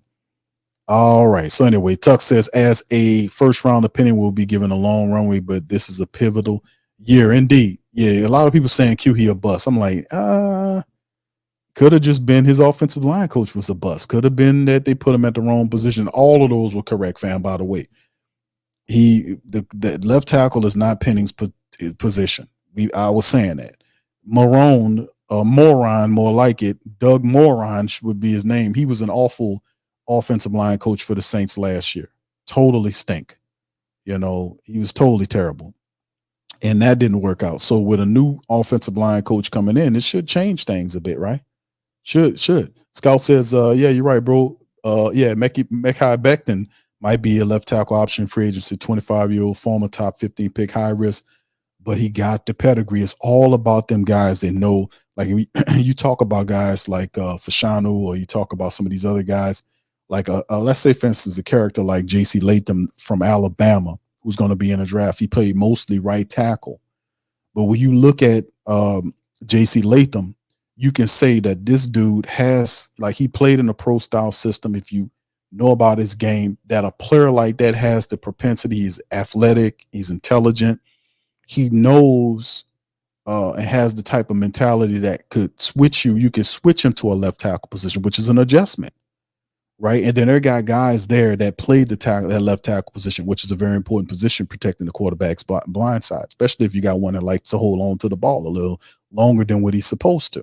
All right. So anyway, Tuck says, as a first round opinion, we'll be given a long runway, but this is a pivotal year indeed. Yeah, a lot of people saying Q he a bust. I'm like, Could have just been his offensive line coach was a bust. Could have been that they put him at the wrong position. All of those were correct, fam. By the way, the left tackle is not Penning's position. I was saying that. Moron, more like it. Doug Moron would be his name. He was an awful offensive line coach for the Saints last year. Totally stink. He was totally terrible. And that didn't work out. So with a new offensive line coach coming in, it should change things a bit, right? Should. Scout says, yeah, you're right, bro. Mekhi Becton might be a left tackle option free agency, 25-year-old former top 15 pick, high risk, but he got the pedigree. It's all about them guys that know. Like you talk about guys like Fashanu, or you talk about some of these other guys, like let's say, for instance, a character like J.C. Latham from Alabama, who's going to be in a draft. He played mostly right tackle. But when you look at J.C. Latham, you can say that this dude has, like, he played in a pro style system. If you know about his game, that a player like that has the propensity. He's athletic. He's intelligent. He knows and has the type of mentality that could switch you. You could switch him to a left tackle position, which is an adjustment, right? And then there got guys there that played that left tackle position, which is a very important position, protecting the quarterback's blind side, especially if you got one that likes to hold on to the ball a little longer than what he's supposed to.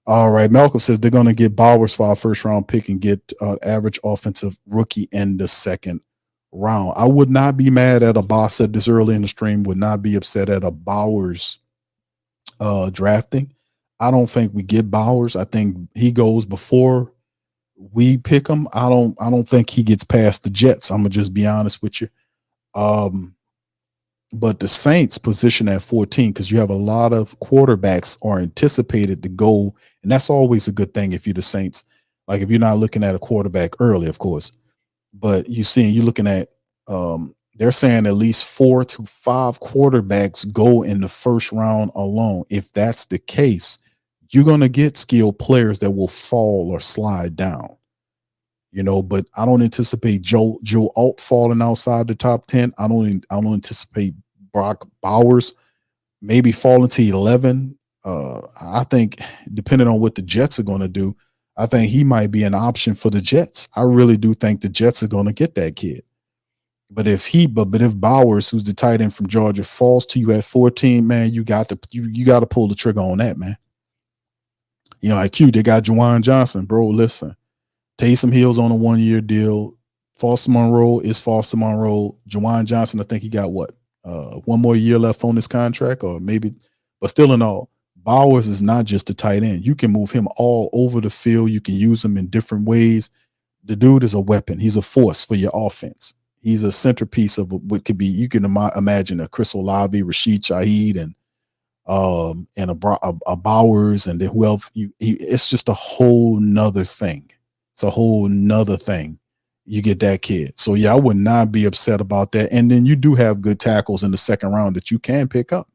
All right, Malcolm says they're going to get Bowers for our first round pick and get average offensive rookie in the second round. I would not be mad at I said this early in the stream, would not be upset at a Bowers drafting. I don't think we get Bowers. I think he goes before we pick him. I don't think he gets past the Jets. I'm gonna just be honest with you. But the Saints position at 14, because you have a lot of quarterbacks are anticipated to go, and that's always a good thing if you're the Saints. Like if you're not looking at a quarterback early, of course, but you're looking at they're saying at least 4 to 5 quarterbacks go in the first round alone. If that's the case, you're gonna get skilled players that will fall or slide down. But I don't anticipate Joe Alt falling outside the top 10. I don't anticipate Brock Bowers maybe falling to 11. I think depending on what the Jets are going to do, I think he might be an option for the Jets. I really do think the Jets are going to get that kid. But if Bowers, who's the tight end from Georgia, falls to you at 14, man, you got to pull the trigger on that, man. Like they got Juwan Johnson, bro. Listen. Taysom Hill's on a 1-year deal. Foster Monroe is Foster Monroe. Juwan Johnson, I think he got 1 more year left on this contract, or maybe, but still in all, Bowers is not just a tight end. You can move him all over the field. You can use him in different ways. The dude is a weapon. He's a force for your offense. He's a centerpiece of what could be, you can imagine a Chris Olave, Rashid Shaheed, and a Bowers, and then who else? It's just a whole nother thing. It's a whole nother thing. You get that kid. So yeah, I would not be upset about that. And then you do have good tackles in the second round that you can pick up.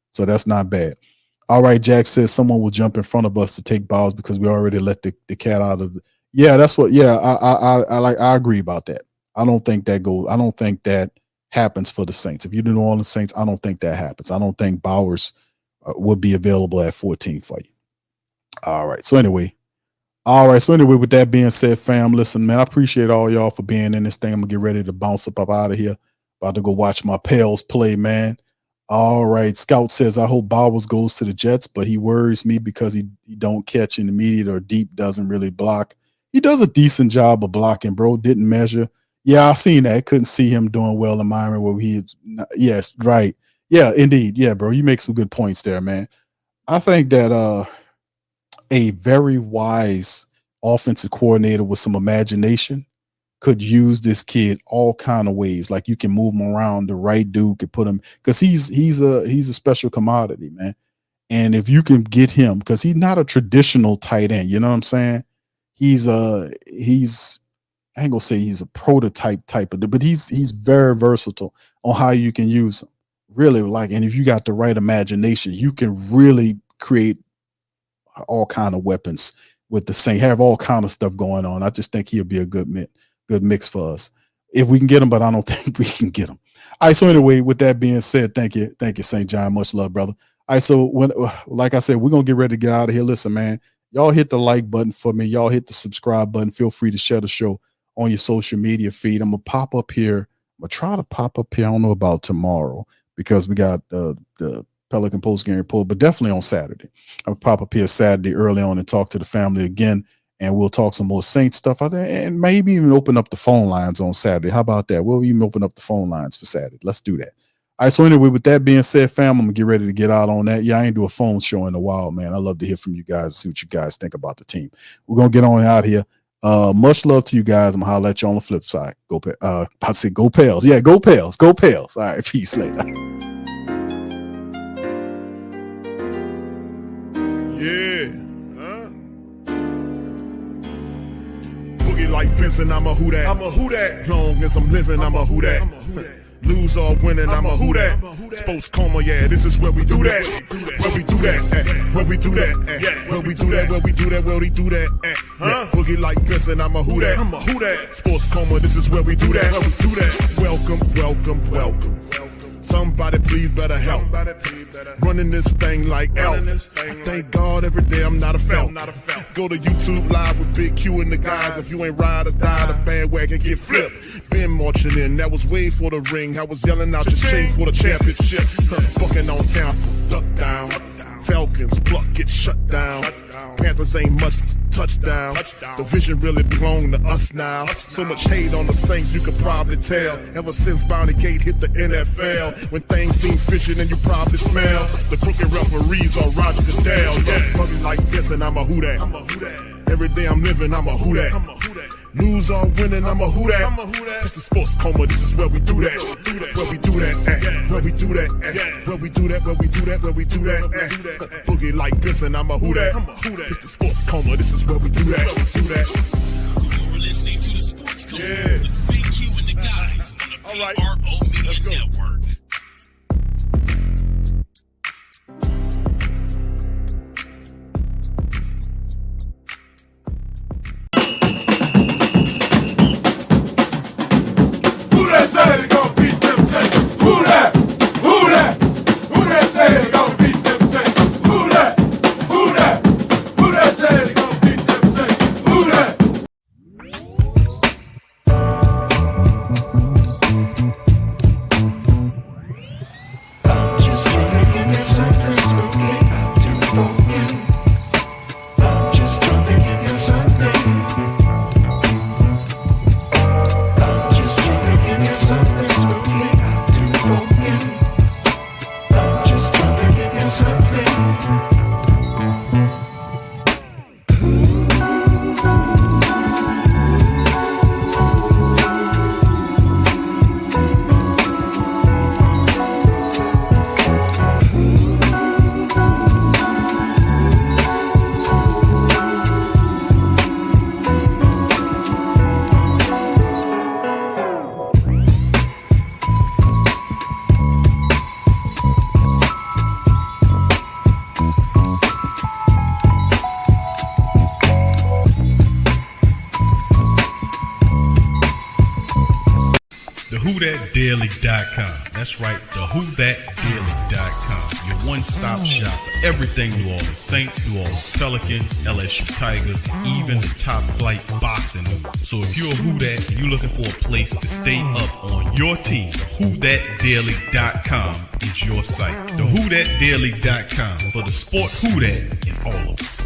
So that's not bad. All right, Jack says someone will jump in front of us to take Bowers because we already let the cat out of it. Yeah, that's what. Yeah, I agree about that. I don't think that happens for the Saints. If you do all the Saints, I don't think that happens. I don't think Bowers would be available at 14 for you. All right. So anyway, with that being said, fam, listen, man, I appreciate all y'all for being in this thing. I'm gonna get ready to bounce up out of here. About to go watch my Pels play, man. All right. Scout says, I hope Bowers goes to the Jets, but he worries me because he don't catch in the immediate or deep, doesn't really block. He does a decent job of blocking, bro. Didn't measure. Yeah, I seen that. Couldn't see him doing well in Miami where yes, right. Yeah, indeed. Yeah, bro. You make some good points there, man. I think that a very wise offensive coordinator with some imagination could use this kid all kind of ways. Like you can move him around. The right dude could put him, because he's a special commodity, man. And if you can get him, because he's not a traditional tight end, you know what I'm saying? He's I ain't gonna say he's a prototype type of, but he's very versatile on how you can use him. Really, like, and if you got the right imagination, you can really create all kind of weapons with the Saints, have all kind of stuff going on. I just think he'll be a good mix for us if we can get him, but I don't think we can get him. All right. So anyway, with that being said, thank you, St. John. Much love, brother. All right. So like I said, we're gonna get ready to get out of here. Listen, man, Y'all hit the like button for me. Y'all hit the subscribe button. Feel free to share the show on your social media feed. I'm going to pop up here. I'm going to try to pop up here. I don't know about tomorrow because we got the Pelican post-game report, but definitely on Saturday. I'll pop up here Saturday early on and talk to the family again, and we'll talk some more Saints stuff out there, and maybe even open up the phone lines on Saturday. How about that? We'll even open up the phone lines for Saturday. Let's do that. All right, so anyway, with that being said, fam, I'm going to get ready to get out on that. Yeah, I ain't do a phone show in a while, man. I love to hear from you guys, see what you guys think about the team. We're going to get on out here. Much love to you guys. I'm going to holler at you on the flip side. Go Pels. Yeah, go Pels. Go Pels. All right, peace later. Yeah. Boogie like Benson, I'm a who that. I'm a who that. Long as I'm living, I'm a who that. Lose or winning, I'm a who that. Sports Coma, yeah, this is where we do that. Where we do that. Where we do that. Where we do that. Where we do that. Where we do that. Boogie like Benson, I'm a who that. I'm a who that. Sports Coma, this is where we do that. Where we do that. Welcome, welcome, welcome. Somebody please better help. Running this thing like Elf. Thank God every day I'm not a felt. Go to YouTube Live with Big Q and the guys. If you ain't ride or die, the bandwagon get flipped. Been marching in, that was way for the ring. I was yelling out your shame for the championship. Bucking on town, duck down. Falcons, pluck, get shut down. Panthers ain't much touchdown. The vision really belong to us now. So much hate on the Saints, you could probably tell. Ever since Bounty Gate hit the NFL, when things seem fishy and you probably smell the crooked referees on Roger Goodell. Yeah, probably like this and I'm a who that. Every day I'm living, I'm a who that. Lose or winning, I'm a who that. It's the Sports Coma, this is where we do that. Where we do that, where we do that, where we do that, where we do that, where we do that. Boogie like Benson, I'm a who that. It's the Sports Coma, this is where we do that. You're listening to the Sports Coma with Big Q and the guys on the PRO Media Network. WhoThatDaily.com. That's right, the WhoThatDaily.com. Your one-stop shop for everything New Orleans Saints, New Orleans Pelicans, LSU Tigers, even the top flight boxing news. So if you're a Who That and you're looking for a place to stay up on your team, WhoThatDaily.com is your site. The WhoThatDaily.com for the sport Who That in all of us.